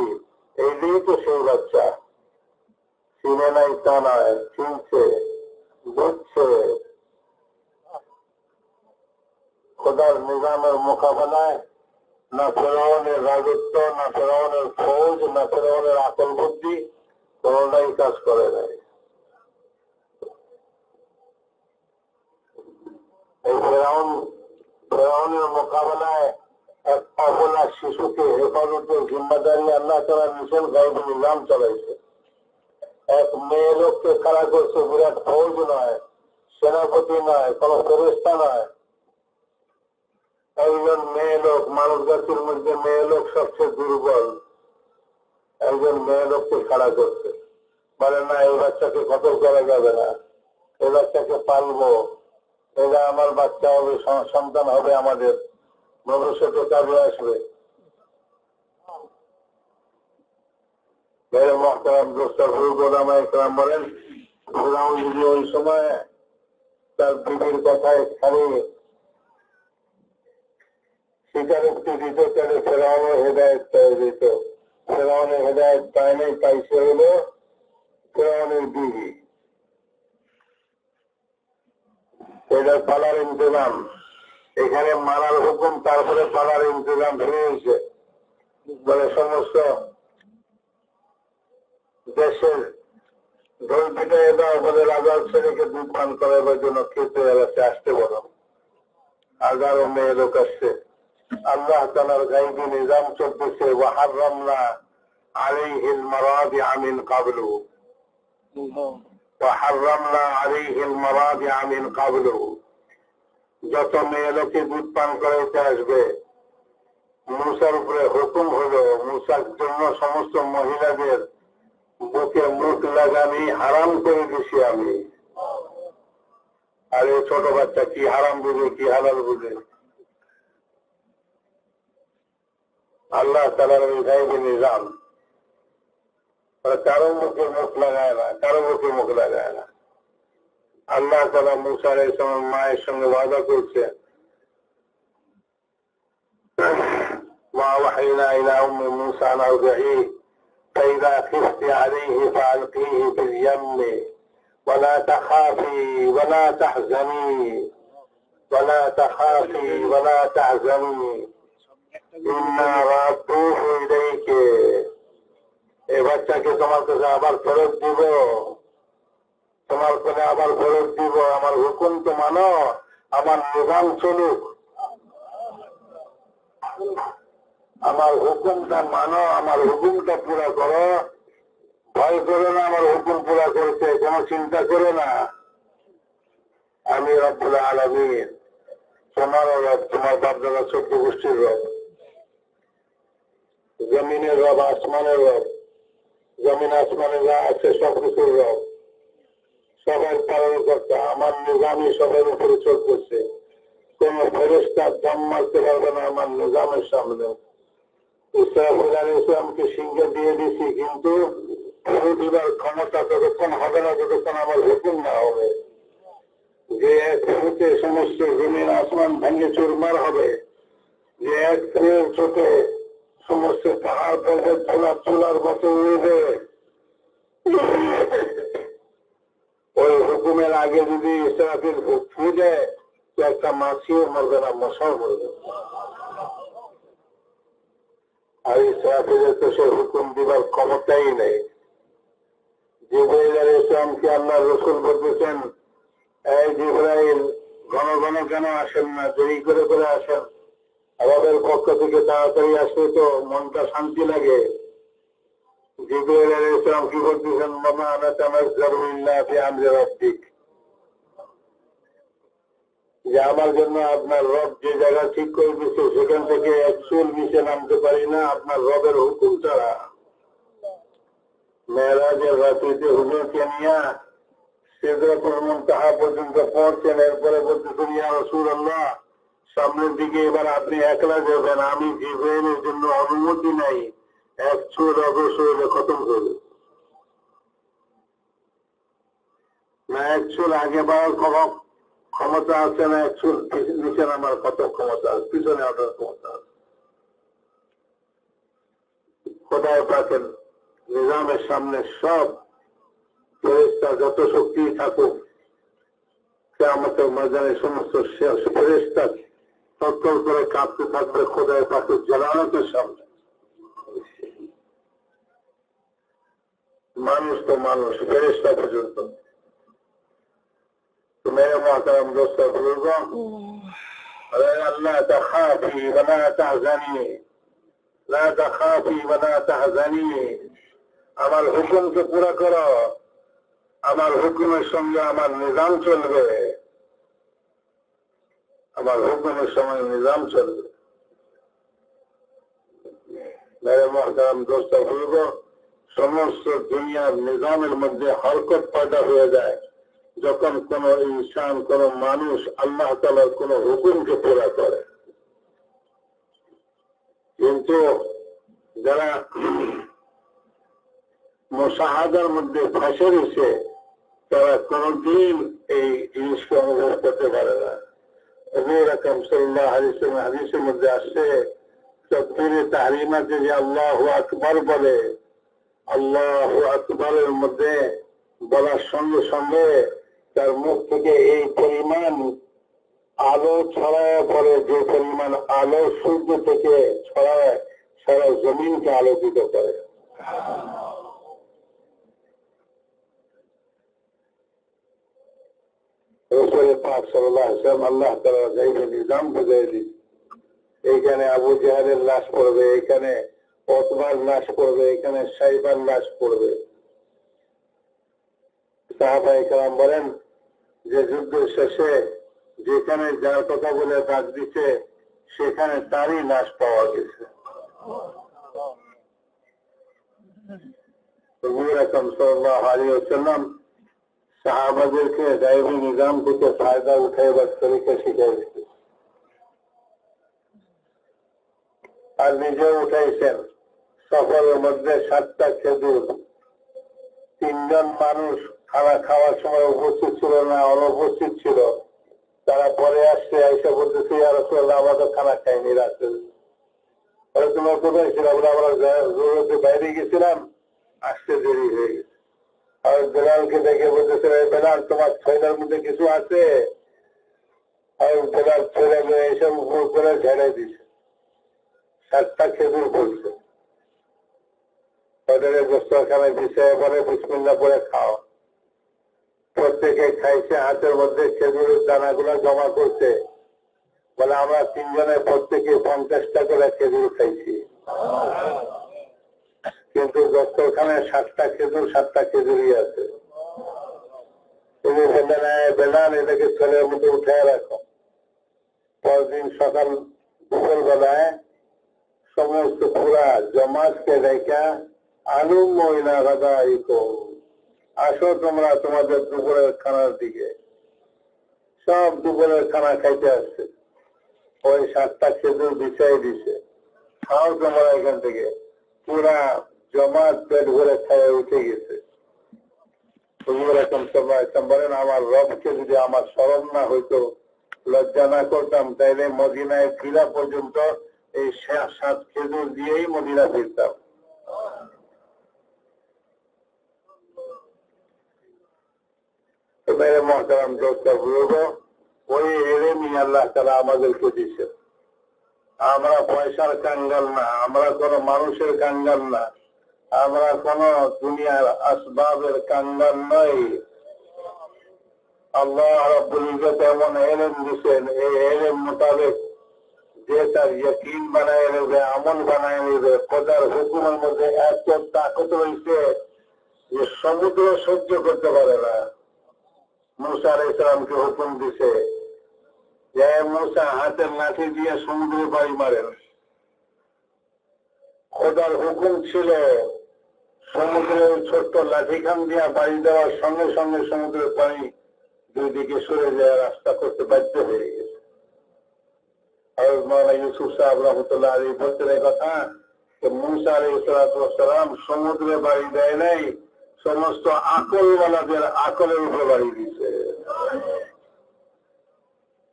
এইটাই তো সেই বাচ্চা। চিনে নাই তা নয়, চিনছে, বুঝছে। খোদার নিজামের মোকাবেলায় না ফেরাউনের রাজত্ব, না ফেরাউনের ফৌজ, না ফেরাউনের আকল বুদ্ধি কোনটাই কাজ করে নাই। এই ফেরাউনের মোকাবেলায় এক অবলা শিশুকে হেফাজতের জিম্মাদারি আল্লাহ তাআলা নিছেন, গায়বী নিজাম চালাইছে। এক মেয়ে লোককে খাড়া করছে, বিরাট ফৌজ নয়, সেনাপতি নয়, কোন ফেরেশতা নয়, একজন মেয়ে লোক। মানব জাতির মধ্যে মেয়ে লোক সবচেয়ে দুর্বল। একজন মেয়ে লোককে খাড়া করছে, বলে না এই বাচ্চাকে কতল করা যাবে না, এই বাচ্চাকে পালবো, এরা আমার বাচ্চা হবে, সন্তান হবে, আমাদের ভবিষ্যতে কাজে আসবে। বলেন ফেরাউন যদি ওই সময় তার বিবির কথায় খালি স্বীকারোক্তি দিত, তাহলে ফেরাউনের হেদায়েত পেয়ে দিত। ফেরাউনের হেদায়েত পায় নাই, পাইছে হলো ফেরাউনের বিবি। এটা পালার ইন্তজাম, এখানে মারার হুকুম, তারপরে পালার ইন্তজাম শুরু হয়েছে। বলে সমস্ত দেশের ঢোল পিটাই দাও, বলে রাজার ছেলেকে দুধ পান করাবার জন্য খেতে এলাচে আসতে বলো। 11 মেয়ে লোক আসছে। আল্লাহ তাআলার গায়বী নিজাম চলতেছে। ওয়াহাররামনা আলাইহিল মারাদিআ মিন ক্বাবলু, ওয়াহাররামনা আলাইহিল মারাদিআ মিন ক্বাবলু। যত মেয়ে লোকে দুধ পান করাইতে আসবে, মূসার উপরে হুকুম হলো মূসার জন্য সমস্ত মহিলাদের বুকে মুখ লাগানি হারাম করে দিছি আমি। আর এই ছোট বাচ্চা কি হারাম বুঝে, কি হালাল বুঝে? আল্লাহ তাআলার গায়বী নিজাম। কারো মুখে মুখ লাগায় না, কারো মুখে মুখ লাগায় না। আল্লাহ তাআলা মূসা আলাইহিস সালাম মায়ের সঙ্গে ওয়াদা করছে, মা ওয়াহাইনা ইলা উম্মি মূসা আন আরদিহি فإذا خفت عليه فألقيه في اليم ولا تخافي ولا تحزني ولا تخافي ولا تحزني إنا رادوه إليك। এই বাচ্চাকে তোমার কাছে আবার ফেরত দিব, তোমার কাছে আবার ফেরত দিব। আমার হুকুম তো মানো, আমার নিজাম চলুক। আমার হুকুমটা মানো, আমার হুকুমটা পুরা করো। ভয় করো না, আমার হুকুম পুরা করতে কোন চিন্তা করো না। আমি রব্বুল আলামিন, তোমারও রব, তোমার বাপদাদা 14 গোষ্ঠীর রব, জমিনের রব, আসমানের রব, জমিন আসমানের যা আছে সবকিছুর রব, সবাই পালন করতে। আমার নিজামই সবার উপরে চলতেছে। কোন ফেরেশতা দম মারতে পারবে না আমার নিজামের সামনে। ইসরাফিল আলাইহিস সালামকে সিংহে দিয়ে দিছি, কিন্তু দিবার ক্ষমতা ততক্ষণ হবে না যতক্ষণ আমার হুকুম না হবে। যে এক ফুটে সমস্ত জমিন আসমান ভেঙে চুরমার হবে, যে এক ফুলের চোটে সমস্ত পাহাড় পর্বত চুলার মতো উড়বে, ওই হুকুমের আগে যদি ইসরাফিল ফু দেয়, তো একটা মাছিও মরবে না, মশাও মরবে। আর ইসরাফিলের তো সে হুকুম দিবার ক্ষমতাই নেই। জিবরাইল আলাইহিস সালামকে আল্লাহর রাসূল বলতেছেন, এই জিবরাইল ঘন ঘন কেন আসেন না, দেরি করে করে আসেন। আমাদের পক্ষ থেকে তাড়াতাড়ি আসলে তো মনটা শান্তি লাগে। জিবরাইল আলাইহিস সালাম কি বলতেছেন, মামা আনা তামাজ্জারু ইল্লা ফি আমরি রাব্বিক, যে আমার জন্য আপনার রব যে জায়গা ঠিক করে দিচ্ছে সেখান থেকে এক চুল নিচে নামতে পারি না আপনার রবের হুকুম ছাড়া। মেরাজের রাত্রিতে হুজুরকে নিয়ে সিদরাতুল মুনতাহা পর্যন্ত পৌঁছেন। এরপরে বলতেছেন, ইয়া রাসূলুল্লাহ, সামনের দিকে এবার আপনি একলা যাবেন, আমি জিবরাইলের জন্য অনুমতি নাই, এক চুল অগ্রসর হলে খতম করবে না। এক চুল আগে বাড়ার ক্ষমতা আছে না, এক চুল নিচে নামার কত ক্ষমতা আছে, পিছনে ওঠার ক্ষমতা আছে। খোদায় পাকের নিজামের সামনে সব ফেরেশতা যত শক্তি থাকুক, কিয়ামতের ময়দানে সমস্ত ফেরেশতা তত্তর করে কাঁপতে থাকবে খোদার পাশে জালালতের সামনে। মানুষ তো মানুষ, ফেরেশতা পর্যন্ত। তো মেরে মোহতারাম দোস্ত বুজুর্গ, لا تخافي ولا تحزني لا تخافي ولا تحزني আমার হুকুমকে পুরা করো, আমার হুকুমের সঙ্গে আমার নিজাম চলবে, আমার হুকুমের সঙ্গে নিজাম চলবে। মেরে মোহতারাম দোস্ত বুজুর্গ, সমস্ত দুনিয়ার নিজামের মধ্যে হরকত পয়দা হয়ে যায় যখন কোন ইনসান, কোন মানুষ আল্লাহ তাআলার কোন হুকুমকে পুরা করে। কিন্তু যারা মুশাহাদার মধ্যে ফাঁসে রয়েছে তারা কোনদিন এই জিনিসকে অনুভব করতে পারে না। হুজুর আকরাম সাল্লাল্লাহু আলাইহি ওয়াসাল্লাম হাদিসের মধ্যে আসছে, তাকবীরে তাহরিমাতে যে আল্লাহু আকবার বলে, আল্লাহু আকবারের মধ্যে বলার সঙ্গে সঙ্গে তার মুখ থেকে এই পরিমাণ আলো ছড়ায় পড়ে, যে পরিমাণ আলো সূর্য থেকে ছড়ায় সারা জমিনকে আলোকিত করে। রাসূল পাক সাল্লাল্লাহু আলাইহি ওয়াসাল্লাম আল্লাহ তাআলা যে নিজাম বুঝিয়ে দিয়েছে, এইখানে আবু জাহেলের লাশ পড়বে, এখানে ওতবার লাশ পড়বে, এখানে সাইবার লাশ পড়বে। সাহাবায়ে কেরাম বলেন যে যুদ্ধের শেষে যেখানে যার কথা বলে ডাক দিচ্ছে সেখানে তারই লাশ পাওয়া গেছে। হুজুর আকরাম সাল্লাল্লাহু আলাইহি ওয়াসাল্লাম সাহাবাদেরকে গায়বী নিজাম থেকে ফায়দা উঠাইবার তরিকা শিখিয়ে দিতেন আর নিজেও উঠাইছেন। সফরের মধ্যে 7টা খেজুর, 3জন মানুষ খানা খাওয়ার সময় উপস্থিত ছিল না, অনুপস্থিত ছিল। তারা পরে আসছে, এসে বলতেছে ইয়া রাসূলুল্লাহ আমরা খানা খাইনি রাতে। তোমার কোথায় ছিল? আমরা জরুরতে বাইরে গেছিলাম, আসতে দেরি হয়ে গেছে। আর বেলালকে দেখে বলতেছে বেলাল তোমার ছয়টার মধ্যে কিছু আছে? আর বেলাল ছেড়ে এসব উপর করে ঝেড়ে দিছে। 7টা খেজুর পড়ছে, ওদের দস্তরখানায় বিছায় পরে বিসমিল্লাহ পরে খাও। প্রত্যেকে খাইছে, হাতের মধ্যে খেজুরের দানাগুলো জমা করছে। বলে আমরা 3 জনে প্রত্যেকে 50টা করে খেজুর খাইছি, কিন্তু দস্তরখানায় 7টা খেজুর 7টা খেজুরই আছে। তিনি বললেন বেলাল এটাকে ছেলের মধ্যে উঠে রাখো। পরদিন সকাল দুপুর বেলায় সমস্ত পুরা জমাতকে দেখা আলু মহিলা গাদা আসো তোমরা তোমাদের দুপুরের খানার দিকে। সব দুপুরের খানা খাইতে আসছে, ওই 7টা খেজুর বিছাই দিছে, খাও তোমরা এখান থেকে। পুরা জমাত পেট ভরে খায় উঠে গেছে। হুজুর আকরাম সাল্লাল্লাহু আলাইহি ওয়াসাল্লাম বলেন আমার রবকে যদি আমার স্মরণ না হইতো, লজ্জা না করতাম, তাইলে মদিনায় ফিরা পর্যন্ত এই 7 খেজুর দিয়েই মদিনা ফিরতাম। মেরে মোহতারাম দোস্ত বুজুর্গ, ওই এলেমই আল্লাহ তাআলা আমাদেরকে দিয়েছে। আমরা পয়সার কাঙ্গাল না, আমরা কোন মানুষের কাঙ্গাল না, আমরা কোন দুনিয়ার আসবাবের কাঙ্গাল নই। আল্লাহ রাব্বুল ইজ্জত এমন এলেম দিয়েছেন, এই এলেম মোতাবেক যে তার ইয়াকিন বানায় নেবে, আমল বানায় নেবে। খোদার হুকুমের মধ্যে এত তাকত রয়েছে যে সমুদ্র সহ্য করতে পারে না। মুসা আলাইহিস সালামকে হুকুম দিছে যে মুসা হাতের লাঠি দিয়ে সমুদ্রে বাড়ি মারেন। খোদার হুকুম ছিল সমুদ্রের ছোট্ট লাঠিখান দিয়া বাড়ি দেওয়ার সঙ্গে সঙ্গে সমুদ্রের পানি 2 দিকে সরে যায়, রাস্তা করতে বাধ্য হয়ে গেছে। হযরত মাওলানা ইউসুফ সাহেব রাহমাতুল্লাহ আলাইহি বলতেন এই কথা যে মুসা আলাইহিস সালাম সমুদ্রে বাড়ি দেয় নাই, সমস্ত আকলওয়ালাদের আকলের উপরে বাড়ি দিয়েছে।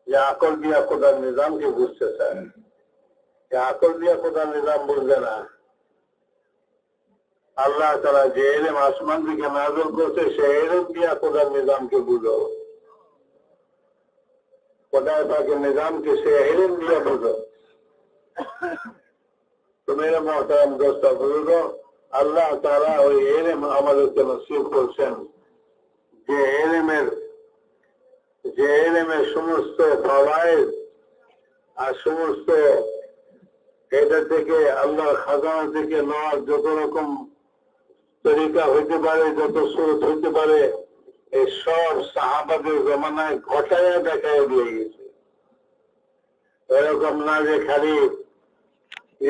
যে আকল দিয়া খোদার নিজামকে বুঝতে চায়, যে আকল দিয়া খোদার নিজাম বুঝবে না। আল্লাহ তাআলা যে ইলম আসমান থেকে নাযিল করছে সেই ইলম দিয়া খোদার নিজামকে বুঝো। खुदा पाक के निजाम के से इल्म दिया बुझो। तो मेरे मोहतरम दोस्तों बुजुर्गों, अल्लाह ताला ওই ইলম আমাদেরকে নসিব করেছেন যে ইলমের সমস্ত ফাওয়ায়েদ আর সমস্ত এটা থেকে আল্লাহর খাজানা থেকে নেওয়ার যত রকম তরিকা হইতে পারে, যত স্রোত হইতে পারে, এই সব সাহাবাদের জমানায় ঘটাইয়া দেখাইয়া দিয়ে গেছে। এরকম না যে খালি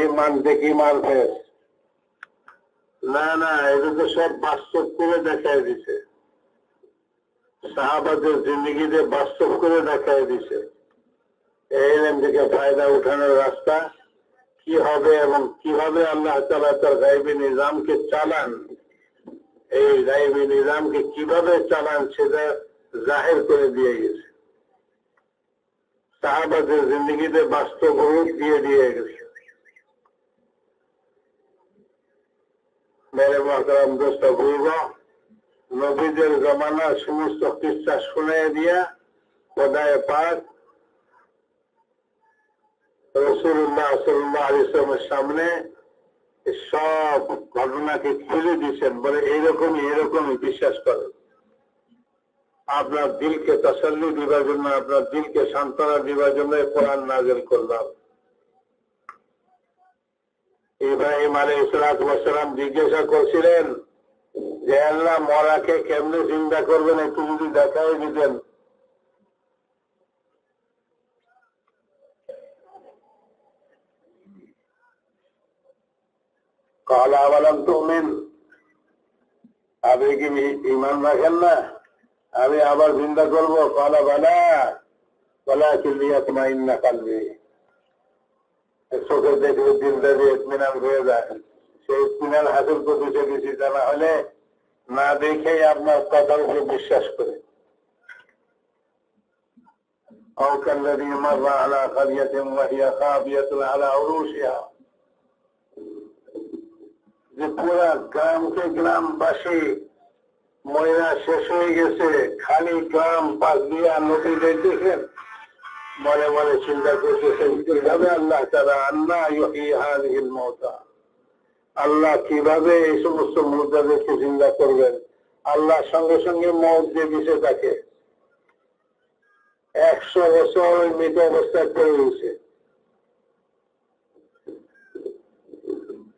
ইমান দেখি মানবে, না না, এটা তো সব বাস্তব করে দেখাই দিছে। সাহাবাদের জিন্দগিতে বাস্তব করে দেখাই দিছে এই ইলম থেকে ফায়দা উঠানোর রাস্তা কি হবে এবং কিভাবে আল্লাহ তাআলা তার গায়বী নিজামকে চালান, এই গায়বী নিজামকে কিভাবে চালান সেটা জাহির করে দিয়ে গেছে। সাহাবাদের জিন্দগিতে বাস্তব রূপ দিয়ে গেছে। मेरे मोहतरम दोस्तों बुजुर्गों, नबीদের जमाना समस्त किस्सा सुनाई दिया खुदाए पाक রাসূলুল্লাহ সাল্লাল্লাহু আলাইহি ওয়াসাল্লামের সামনে সব ঘটনাকে খুলে দিয়েছেন, বলে এরকমই বিশ্বাস করেন। আপনার দিলকে তাসাল্লি দিবার জন্য, আপনার দিলকে সান্ত্বনা দিবার জন্য কোরআন নাযিল করলাম। ইব্রাহিম আলাইহিস সালাম জিজ্ঞাসা করছিলেন যে আল্লাহ মরাকে কেমনে জিন্দা করবেন, একটু যদি দেখাই দিতেন। কালা আওয়ালাম তুমিন, আপনি কি ঈমান রাখেন না আমি আবার জিন্দা করবো? কালা বালা ওয়ালাকিন লিয়াতমাইন্না কলবি, চোখে দেখলে দিলটা যে ইতমিনান হয়ে যায়, সেই ইতমিনান হাসিল করতে গেছি, তা না হলে না দেখেই আপনার কথার উপরে বিশ্বাস করে। أو كالذي مر على قرية وهي خاوية على عروشها, যে পুরা গ্রামকে গ্রামবাসী ময়রা শেষ হয়ে গেছে, খালি গ্রাম পাশ দিয়ে নদী দেখেন, মনে মনে চিন্তা করতেছেন কিভাবে আল্লাহ তাআলা আন্না ইউহয়ি হাযিহিল মাউতা, আল্লাহ কিভাবে এই সমস্ত মুর্দাদেরকে জিন্দা করবেন। আল্লাহ সঙ্গে সঙ্গে মওত দিয়ে দিছে তাকে, 100 বছর মৃত অবস্থায় পড়ে গেছে।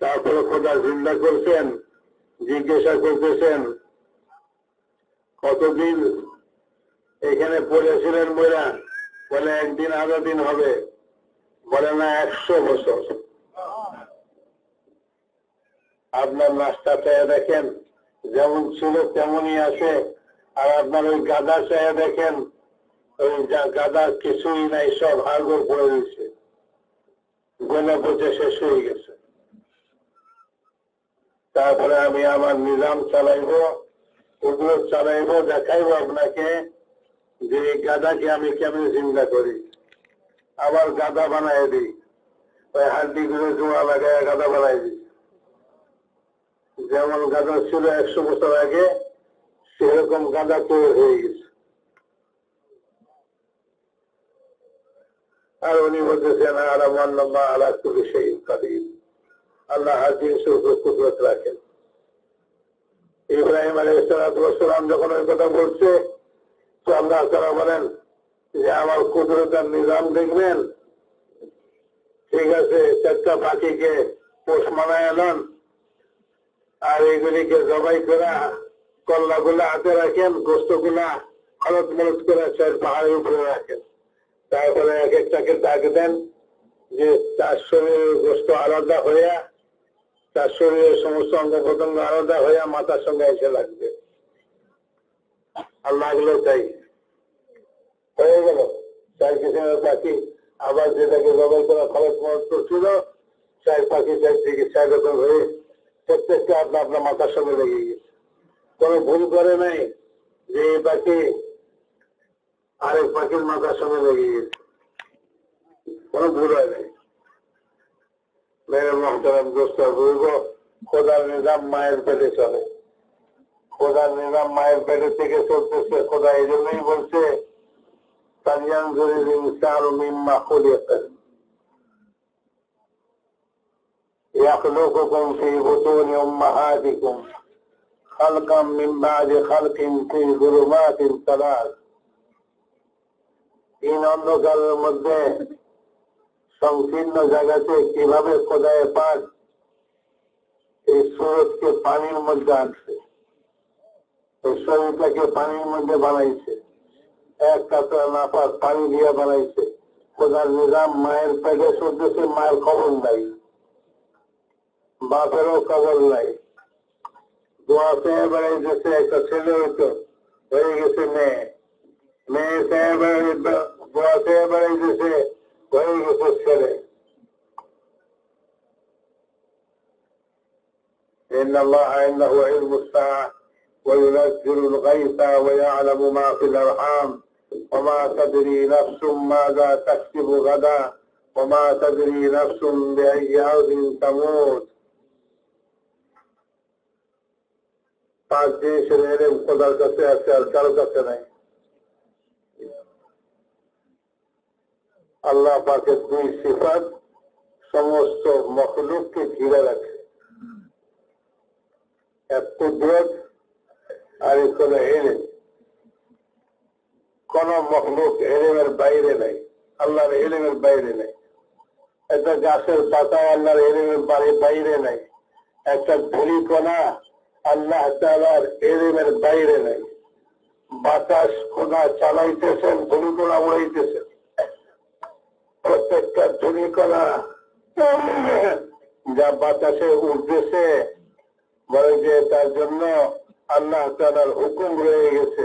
তারপরে খোদা জিন্দা করছেন, জিজ্ঞাসা করতেছেন কতদিন এখানে পড়েছিলেন ময়রা? বলে একদিন আধা দিন হবে। বলে না, 100 বছর। আপনার নাস্তা চাইয়া দেখেন যেমন ছিল তেমনই আছে, আর আপনার ওই গাদা চাইয়া দেখেন ওই গাদা কিছুই নাই, সব হাড়গোড় পড়ে দিচ্ছে, গলে পচে শেষ হয়ে গেছে। তারপরে আমি আমার নিজাম চালাইব, ওগুলো চালাইব, দেখাইব আপনাকে যে গাদাকে আমি কেমন চিন্তা করি। আবার গাদা বানাই দিই, ওই হাড্ডি গুলো জোড়া লাগায় গাদা বানাই দিই। যেমন গাদা ছিল 100 বছর আগে, সেরকম গাদা তৈরি হয়ে গেছে। আর উনি বলতেছেন আল্লাহ আলা কুল্লি শাইইন কাদির, আল্লাহ হার জিনিসের উপর কুদরত রাখেন। ইব্রাহিম আলাইহিস সালাম যখন ওই কথা বলছে, তো আল্লাহ তাআলা বলেন যে আমার কুদরত আর নিজাম দেখবেন, ঠিক আছে, 4টা পাখিকে পোষ মানায় এলেন, আর এইগুলিকে জবাই করা কল্লাগুলা হাতে রাখেন, গোস্তগুলা খরচ মরচ করে পাহাড়ের উপরে রাখেন। তারপরে এক একটাকে ডাক দেন যে তার শরীরের গোস্ত আলাদা হইয়া, তার শরীরের সমস্ত অঙ্গ প্রত্যঙ্গ আলাদা হইয়া মাথার সঙ্গে এসে লাগবে। আর লাগলো তাই হয়ে গেল। 4 কিসিমের পাখি, আবার যেটাকে জবাই করা খরচ মরচ করছিল, 4 পাখি 4 দিকে 4 রকম হয়ে প্রত্যেকটা আপনার আপনার মাথার সঙ্গে লেগে গেছে। কোন ভুল করে নাই যে এই পাখি আরেক পাখির মাথার সঙ্গে লেগে গেছে, কোন ভুল হয় নাই। মেরে মোহতারাম দোস্ত বুঝবো, খোদার নিজাম মায়ের পেটে চলে, খোদার নিজাম মায়ের পেটে থেকে চলতেছে। খোদা এই জন্যই বলছে فلينظر الإنسان مما خلق يخلقكم في بطون أمهاتكم خلقا من بعد خلق في ظلمات ثلاث তিন অন্ধকারের মধ্যে সংকীর্ণ জায়গাতে কিভাবে খোদায়ে পাক এই সুরতকে পানির মধ্যে আনছে, এই শরীরটাকে পানির মধ্যে বানাইছে, এক কাতরা নাপাক পানি দিয়ে বানাইছে। খোদার নিজাম মায়ের পেটে চলতেছে, মায়ের খবর নাই, বাপেরও খবর নাই। দোয়া পেয়ে বেড়াইতেছে, একটা ছেলে হইতো, হয়ে গেছে মেয়ে, মেয়ে পেয়ে দোয়া পেয়ে বেড়াইতেছে, হয়ে গেছে ছেলে। إن الله عنده علم الساعة وينزل الغيث ويعلم ما في الأرحام وما تدري نفس ماذا تكسب غدا وما تدري نفس بأي أرض تموت। পাঁচ জিনিসের এলেম খোদার কাছে আছে, আর কারো কাছে নাই। আল্লাহ পাকের দুই সিফাত সমস্ত মখলুককে ঘিরে রাখে, এক কুদরত আর এক হলো এলেম। কোন মখলুক এলেমের বাইরে নাই, আল্লাহর এলেমের বাইরে নাই। একটা গাছের পাতা আল্লাহর এলেমের বাইরে নাই, একটা ধূলিকণা আল্লাহ তাআলার এলেমের বাইরে নাই। বাতাস খোদা চালাইতেছেন, ধূলিকণা উড়াইতেছেন, প্রত্যেকটা ধূলিকণা যা বাতাসে উঠতেছে বলে যে তার জন্য আল্লাহ তাআলার হুকুম রয়ে গেছে।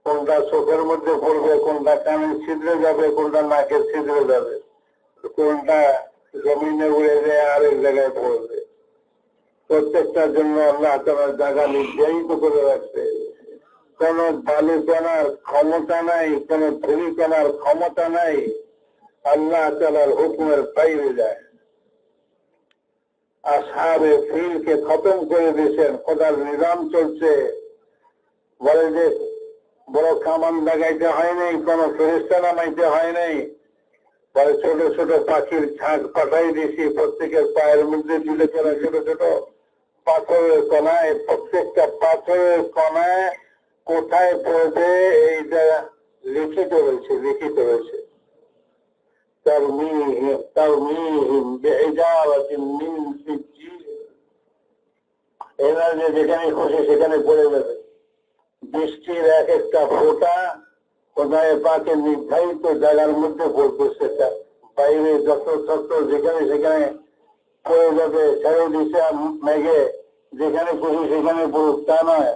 কোনটা চোখের মধ্যে পড়বে, কোনটা কানের ছিদ্রে যাবে, কোনটা নাকের ছিদ্রে যাবে, কোনটা জমিনে উড়ে যায় আরেক জায়গায় পড়বে। প্রত্যেকটার জন্য আল্লাহ তাআলার জায়গা নির্ধারিত করে রাখছে। কোন বালুকণার ক্ষমতা নাই, কোন ধূলিকণার ক্ষমতা নাই, আল্লাহ তাআলার হুকুমের বাইরে যায়। আসহাবে ফিলকে খতম করে দিয়েছেন, খোদার নিজাম চলছে। বলে যে বড় কামান লাগাইতে হয় নাই, কোন ফেরেশতা নামাইতে হয় নাই, বলে ছোট ছোট পাখির ঝাঁক পাঠাই দিয়েছি, প্রত্যেকের পায়ের মধ্যে ঝুলে পড়া ছোট ছোট পাথরের কণায়, প্রত্যেকটা পাথরের কণায় কোথায় পড়বে এইটা লিখিত রয়েছে, লিখিত রয়েছে। ترميهم بحجارة من سجيل, এরা যে যেখানে খুশি সেখানে পড়ে যাবে। বৃষ্টির এক একটা ফোঁটা খোদায়ে পাকের নির্ধারিত জায়গার মধ্যে পড়বে, সেটা বাইরে যত তত্ত্ব যেখানে সেখানে পড়ে যাবে। ছেড়ে দিছে মেঘে, যেখানে খুশি সেখানে পড়ুক তা নয়,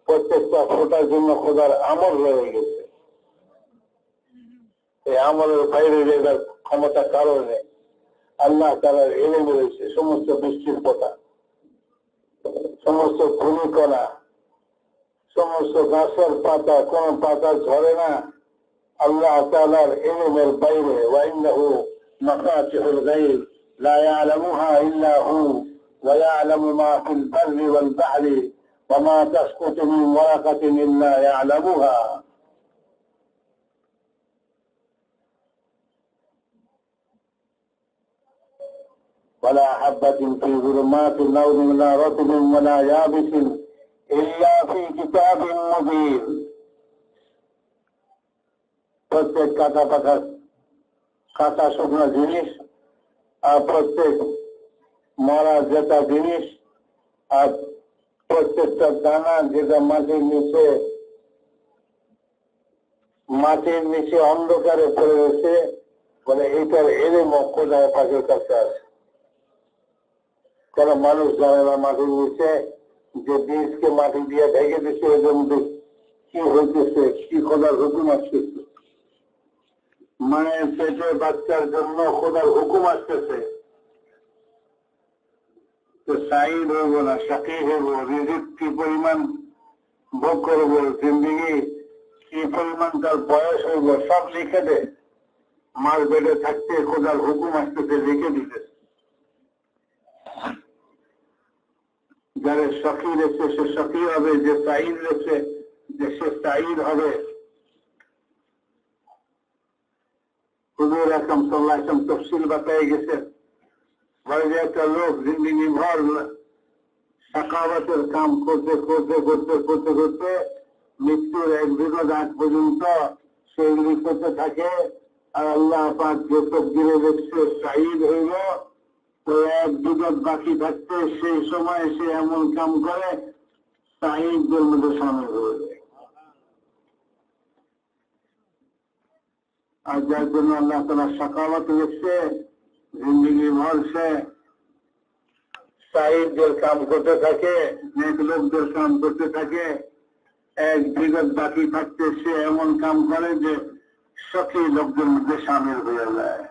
প্রত্যেকটা ফোঁটার জন্য খোদার আমল রয়ে গেছে। এই আমলের বাইরে যাবার ক্ষমতা কারো নেই। আল্লাহ তাআলার ইলম রয়েছে। সমস্ত বৃষ্টির ফোঁটা, সমস্ত ধূলিকণা, সমস্ত গাছের পাতা, কোন পাতা ঝরে না, আল্লাহ তাআলার ইলমের বাইরে। ওয়াইন্দাহু মাফাতিহুল গায়ব লা ইয়ালামুহা ইল্লা হু ওয়া ইয়ালামু মা ফিল বাররি ওয়াল বাহরি ওয়া মা তাসকুতু মিন ওয়ারাকাতিন ইল্লা ইয়ালামুহা। ولا حبة في ظلمات الأرض ولا رطب ولا يابس إلا في كتاب مبين। প্রত্যেক কাঁচা পাকা কাঁচা শুকনো জিনিস আর প্রত্যেক মরা জেতা জিনিস আর প্রত্যেকটা দানা যেটা মাটির নিচে অন্ধকারে পড়ে রয়েছে, বলে এইটার এলেম খোদায়ে পাকের কাছে আছে। কোন মানুষ জানে না মাটির নিচে যে বীজকে মাটি দিয়ে ঢেকে দিচ্ছে, ওই জমিতে কি হইতেছে, কি খোদার হুকুম আসতেছে। মায়ের পেটে বাচ্চার জন্য খোদার হুকুম আসতেছে। তো সাঈদ হইব না শাকী হইব, রিজিক কি পরিমাণ ভোগ করবো, জিন্দিগি কি পরিমাণ তার বয়স হইব, সব লিখে দে। মার পেটে থাকতে খোদার হুকুম আসতেছে, লিখে দিতেছে। যারা শকি রেখে, সে শকি হবে, যে সাঈদ রেখে, যে সে সাঈদ হবে। হুজুর আকরাম সাল্লাল্লাহু আলাইহি ওয়াসাল্লাম তফসিল বাতায় গেছেন, বলে যে একটা লোক জিন্দেগি ভর সাকাওয়াতের কাম করতে করতে করতে করতে করতে মৃত্যুর এক বিগত আগ পর্যন্ত সেগুলি করতে থাকে। আর আল্লাহ পাক যে তকদিরে রেখেছে শহীদ হইল, তো এক বিগত বাকি থাকতে সেই সময় সে এমন কাম করে শহীদদের মধ্যে সামিল হয়ে যায়। আর যার জন্য আল্লাহ তাআলা সাকাওয়াত রেখেছে, জিন্দেগি ভর সে শহীদদের কাম করতে থাকে, নেক লোকদের কাম করতে থাকে। এক বিগত বাকি থাকতে সে এমন কাম করে যে সখী লোকদের মধ্যে সামিল হয়ে যায়।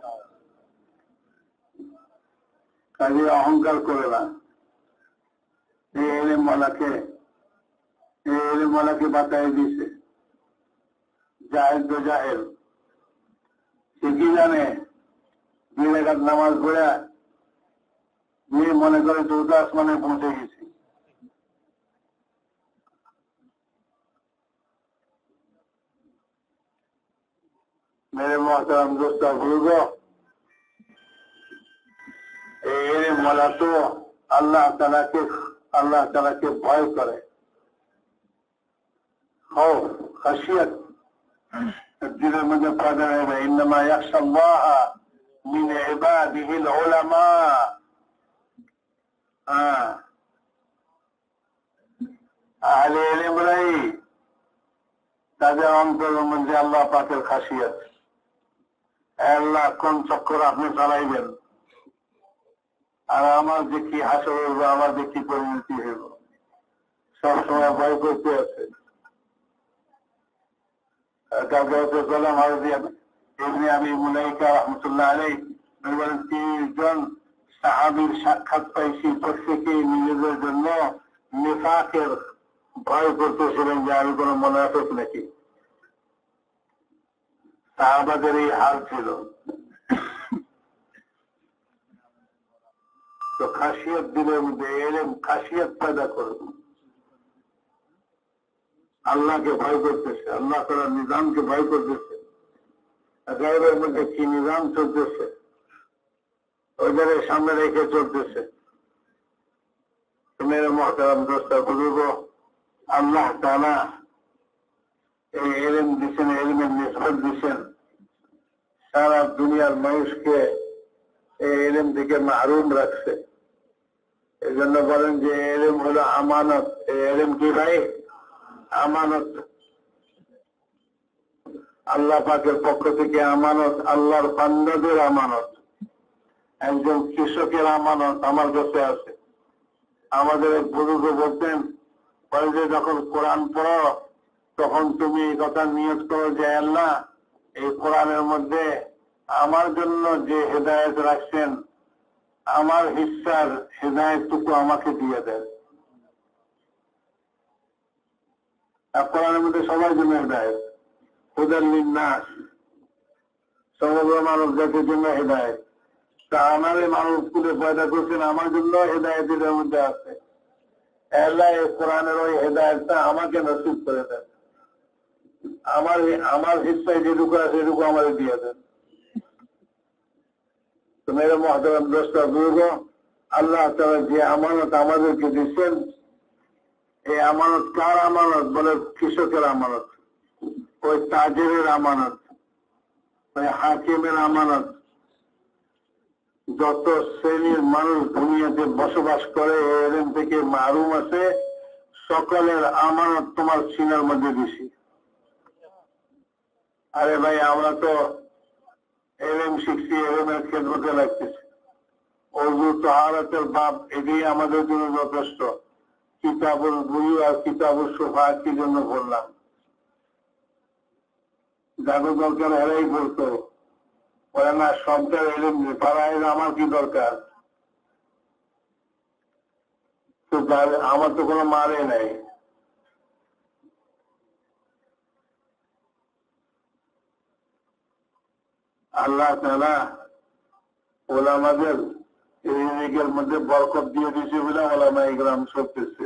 কাজে অহংকার করে না। এই ইলম ওয়ালাকে বাতায় দিছে জাহেল তো জাহেল, সে কি জানে 2 রাকাত নামাজ পড়ে মনে করে চৌদ্দ আসমানে পৌঁছে গেছি। मेरे मोहतरम दोस्तों बुजुर्गो, এই মলা তো আল্লাহ তাআলাকে ভয় করে, খাশিয়াত দিলের মধ্যে পয়দা হবে। ইন্নামা ইয়াখশাল্লাহ মিন ইবাদিহিল উলামা। আহলে ইলমরাই তাদের অন্তরের মধ্যে আল্লাহ পাকের খাসিয়াত। আল্লাহ কোন চক্কর আপনি চালাইবেন, আর আমার যে কি হাসর হইব, আমার যে কি পরিণতি হইব, সবসময় ভয় করতে আছে। আমি মুলাইকা রহমতুল্লাহ আলাইহি বলেন, 30 জন সাহাবীর সাক্ষাৎ পাইছি, প্রত্যেকেই নিজেদের জন্য নিফাকের ভয় করতেছিলেন যে আমি কোন মুনাফিক নাকি। সাহাবাদের এই হাল ছিল। তো খাসিয়ত দিলের মধ্যে এলেম খাসিয়ত পয়দা করবে, আল্লাহকে ভয় করতেছে, আল্লাহ তাআলার নিজামকে ভয় করতেছে। গায়েবের মধ্যে কি নিজাম চলতেছে ওইটারে সামনে রেখে চলতেছে। মেরে মুহতারাম দোস্ত বুজুর্গ, আল্লাহ তাআলা এই ইলম দিচ্ছেন, ইলমের নিসবত দিচ্ছেন, সারা দুনিয়ার মানুষকে এই ইলম থেকে মাহরুম রাখছে। এই জন্য বলেন যে ইলম হলো আমানত। এই ইলম কি ভাই? আমানত, আল্লাহ পাকের পক্ষ থেকে আমানত, আল্লাহর বান্দাদের আমানত। একজন কৃষকের আমানত আমার কাছে আছে। আমাদের এক বুজুর্গ বলতেন, বলে যে যখন কোরআন পড়ো তখন তুমি এই কথা নিয়ত করো যে আল্লাহ এই কোরআনের মধ্যে আমার জন্য যে হেদায়েত রাখছেন, আমার হিস্সার হেদায়েতটুকু আমাকে দিয়ে দেন। আর কোরআনের মধ্যে সবার জন্য হেদায়েত, হুদাল লিন্নাস, সমগ্র মানব জাতির জন্য হেদায়েত। তা আমার এই মানুষগুলো পয়দা করছেন, আমার জন্য হেদায়েতের মধ্যে আছে। আল্লাহ এই কোরআনের ওই হেদায়েতটা আমাকে নসিব করে দেন, আমার হিস্সায় যেটুকু আছে সেটুকু আমাদের দিয়ে দেন। তো মেরে মুহতারাম দোস্ত বুজুর্গ, আল্লাহ তাআলা যে আমানত আমাদেরকে দিচ্ছেন, এই আমানত কার আমানত? বলে কৃষকের আমানত, ওই তাজিরের আমানত, ওই হাকিমের আমানত। যত শ্রেণীর মানুষ দুনিয়াতে বসবাস করে এলেম থেকে মাহরুম আছে, সকলের আমানত তোমার সিনার মধ্যে দিছি। আরে ভাই, আমরা তো এলেম শিখছি, এলেমের খেদমতে লাগতেছি। ওযু তাহারাতের বাপ, এটাই আমাদের জন্য যথেষ্ট। কিতাবুল বুয়ু আর কিতাবুল সুফা কি জন্য বললাম? যাদের দরকার এরাই বলতো, বলে না সবটার এলেম পাড়ায় আমার কি দরকার? তো আমার তো কোনো মারে নাই। আল্লাহ তাআলা ওলামাদের রিজিকের মধ্যে বরকত দিয়ে দিয়েছে বলে ওলামা ইকরাম চলতেছে।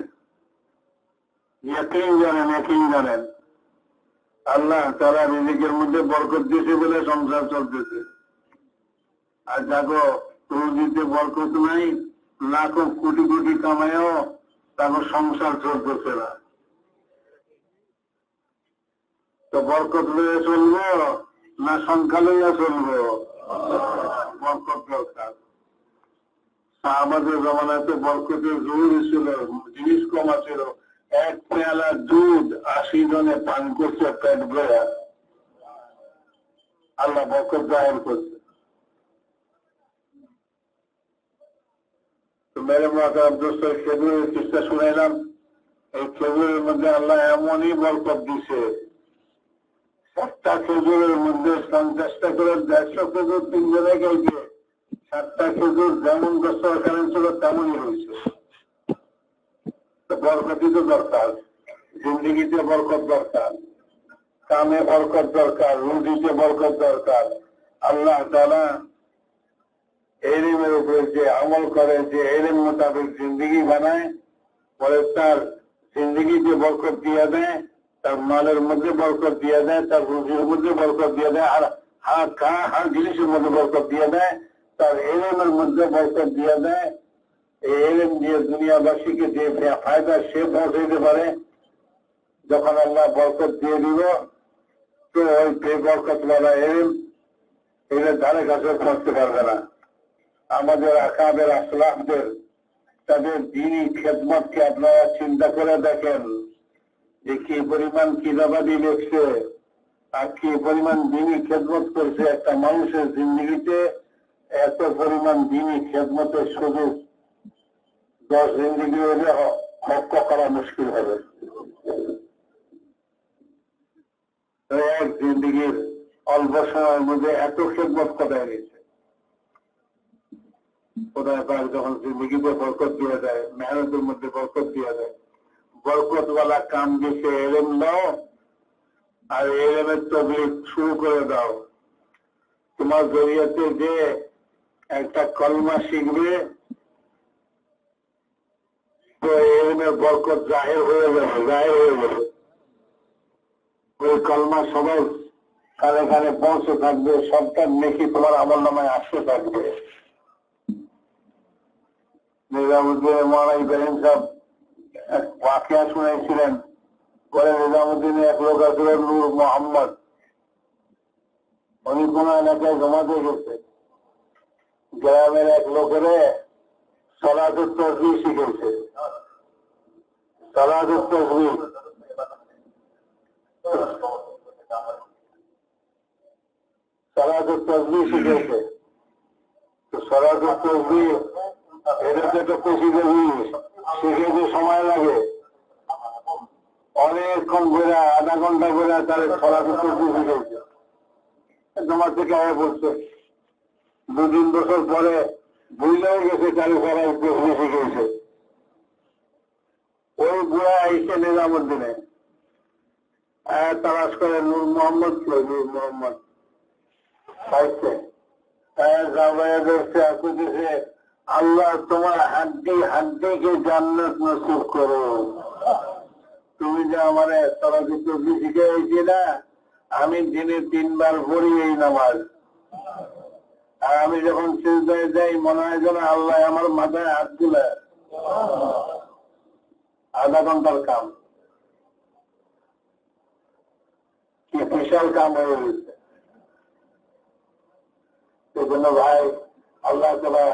ইয়াকিন জানেন আল্লাহ তাআলা রিজিকের মধ্যে বরকত দিয়েছে বলে সংসার চলতেছে। আর দেখো রুজিতে বরকত নাই, লাখো কোটি কোটি কামায়ও তারপর সংসার চলতেছে না। তো বরকত লইয়া চলবো না সংখ্যা লইয়া চলবো? বরকত দরকার। সাহাবাদের জমানাতে বরকতের জরুরি ছিল, জিনিস কমা ছিল। এক পেয়ালা দুধ 80 জনে পান করছে পেট ভরে। আল্লাহ বরকত জাহির করছে। তো মেরে মাতার দোষের খেজুরের কিস্তা শুনাইলাম। এই খেজুরের মধ্যে আল্লাহ এমনই বরকত দিছে, একটা খেজুরের মধ্যে 50টা করে 150 খেজুর 3 জনে খাইছে। 7টা খেজুর যেমন দস্তরখানে ছিল তেমনই হয়েছে। বরকতই তো দরকার, জিন্দগিতে বরকত দরকার, কামে বরকত দরকার, রুজিতে বরকত দরকার। আল্লাহ তাআলা এলিমের উপরে যে আমল করে, যে এলিম মোতাবেক জিন্দগি বানায়, পরে তার জিন্দগিতে বরকত দিয়ে দেয়, তার মালের মধ্যে বরকত দিয়ে দেয়, তার রুজির মধ্যে বরকত দিয়ে দেয়, আর হার জিনিসের মধ্যে বরকত দিয়ে দেয়, তার এলিমের মধ্যে বরকত দিয়ে দেয়। এই এলিম দিয়ে দুনিয়াবাসীকে যে ফায়দা সে পৌঁছাইতে পারে, যখন আল্লাহ বরকত দিয়ে দিব, তো ওই বেবরকতওয়ালা এলিম এর ধারে কাছে পৌঁছতে পারবে না। আমাদের আকাবের আসলাফদের তাদের দ্বীনি খেদমতকে আপনারা চিন্তা করে দেখেন যে কি পরিমাণ কিতাবাদি লিখছে আর কি পরিমাণ দ্বীনি খেদমত করছে। একটা মানুষের জিন্দগিতে এত পরিমাণ দ্বীনি খেদমতের সুযোগ 10 জিন্দগি হলে হক করা মুশকিল হবে। এক জিন্দগির অল্প সময়ের মধ্যে এত খেদমত কোথায় গেছে। খোদায় পাক যখন জিন্দগিতে বরকত দিয়ে দেয়, মেহনতের মধ্যে বরকত দিয়ে দেয়, বরকতওয়ালা কাম দিছে এলেম দাও আর এলেমের তবলিগ শুরু করে দাও। তোমার জরিয়াতে যে একটা কলমা শিখবে, তো এলেমের বরকত জাহির হয়ে যাবে। ওই কলমা সবাই কানে কানে পৌঁছে থাকবে, সবটার নেকি তোমার আমল নামায় আসতে থাকবে। নিজামুদ্দিন মৌলানা ইব্রাহিম সাহেব এক ওয়াকিয়া শুনেছিলেন, বলে নিজামুদ্দিনে এক লোক আসলেন নূর মোহাম্মদ, উনি কোন এলাকায় জমাতে গেছে। গ্রামের এক লোকেরে সালাতুত তাসবিহ শিখেছে। সালাতুত তাসবিহ শিখেছে। তো সালাতুত তাসবিহ এটা তো একটা পেশিতে জিনিস, শিখেতে সময় লাগে। অনেকক্ষণ করে, আধা ঘন্টা করে তার সালাতুত তাসবিহ শিখেছে। তোমার থেকে আগে পড়ছে 2-3 বছর পরে বুঝলেও গেছে চালু করার তাসবিহ শিখেছে। ওই বুড়া আইসে নিজামুদ্দিনে তালাশ করে নূর মোহাম্মদ নূর মোহাম্মদ পাইছে। দেখছে আল্লাহ তোমার হাড্ডিকে জান্নাত নসিব করো। তুমি যে আমার সালাতুত তাসবিহ শিখাইছি না, আমি দিনে 3 বার পড়ি এই নামাজ। আর আমি যখন সিজদায় যাই মনে হয় যেন আল্লাহ আমার মাথায় হাত দিলে। আধা ঘন্টার কাম, কি বিশাল কাম হয়ে গেছে। সেজন্য ভাই, আল্লাহ তাআলা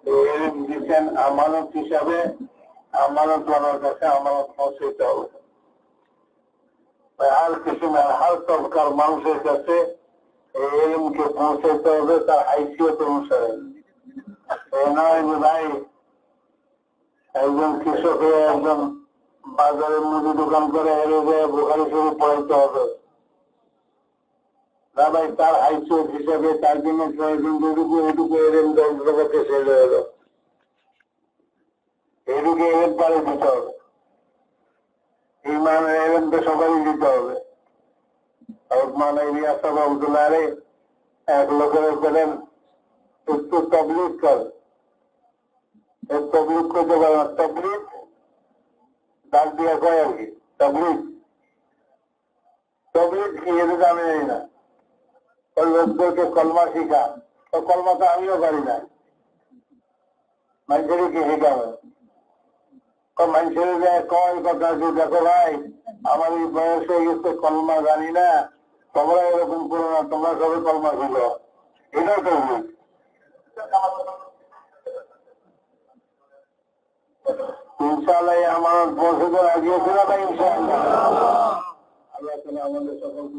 এলিম দিচ্ছেন আমানত হিসাবে, আমানত ওনার কাছে আমানত পৌঁছাইতে হবে। হার কিসিমের হার তবকার মানুষের কাছে এই এলিমকে পৌঁছাইতে হবে তার হাইসিয়ত অনুসারে। এই নয় যে ভাই একজন কৃষক হয়ে একজন বাজারে মুদি দোকান করে হেরে যায় বুখারী শরীফ পড়াইতে হবে না ভাই। তার হাইসিয়ত হিসাবে তার জন্য প্রয়োজন যেটুকু এটুকু এলেন যন্ত্রপক্ষে ছেড়ে এলো, এটুকু এলেন পারে দিতে হবে। ইমানের এলেন তো সবাই দিতে হবে। ওসমান ইলিয়াস সাহেব রহমাতুল্লাহ আলাইহি এক লোকের বলেন একটু তাবলীগ কর। তবলিগ করতে পারে না, তবলিগ ডাক দিয়ে কয় আর কি তবলিগ কি এটা আমি জানি না। ওই লোকদেরকে কলমা শিখা, তো কলমাটা আমিও পারি না, মানুষের কি শিখাবে? মানুষের কয় কথা যে দেখো ভাই আমার এই বয়স হয়ে গেছে, কলমা জানি না, তোমরা এরকম করো না, তোমরা সবাই কলমা ছিল, এটাও তো ভুল। ইনশাআল্লাহ আমার পৌঁছতে রাজিয়েছিল না, ইনশাআল্লাহ আল্লাহ তাআলা আমাদের সকলকে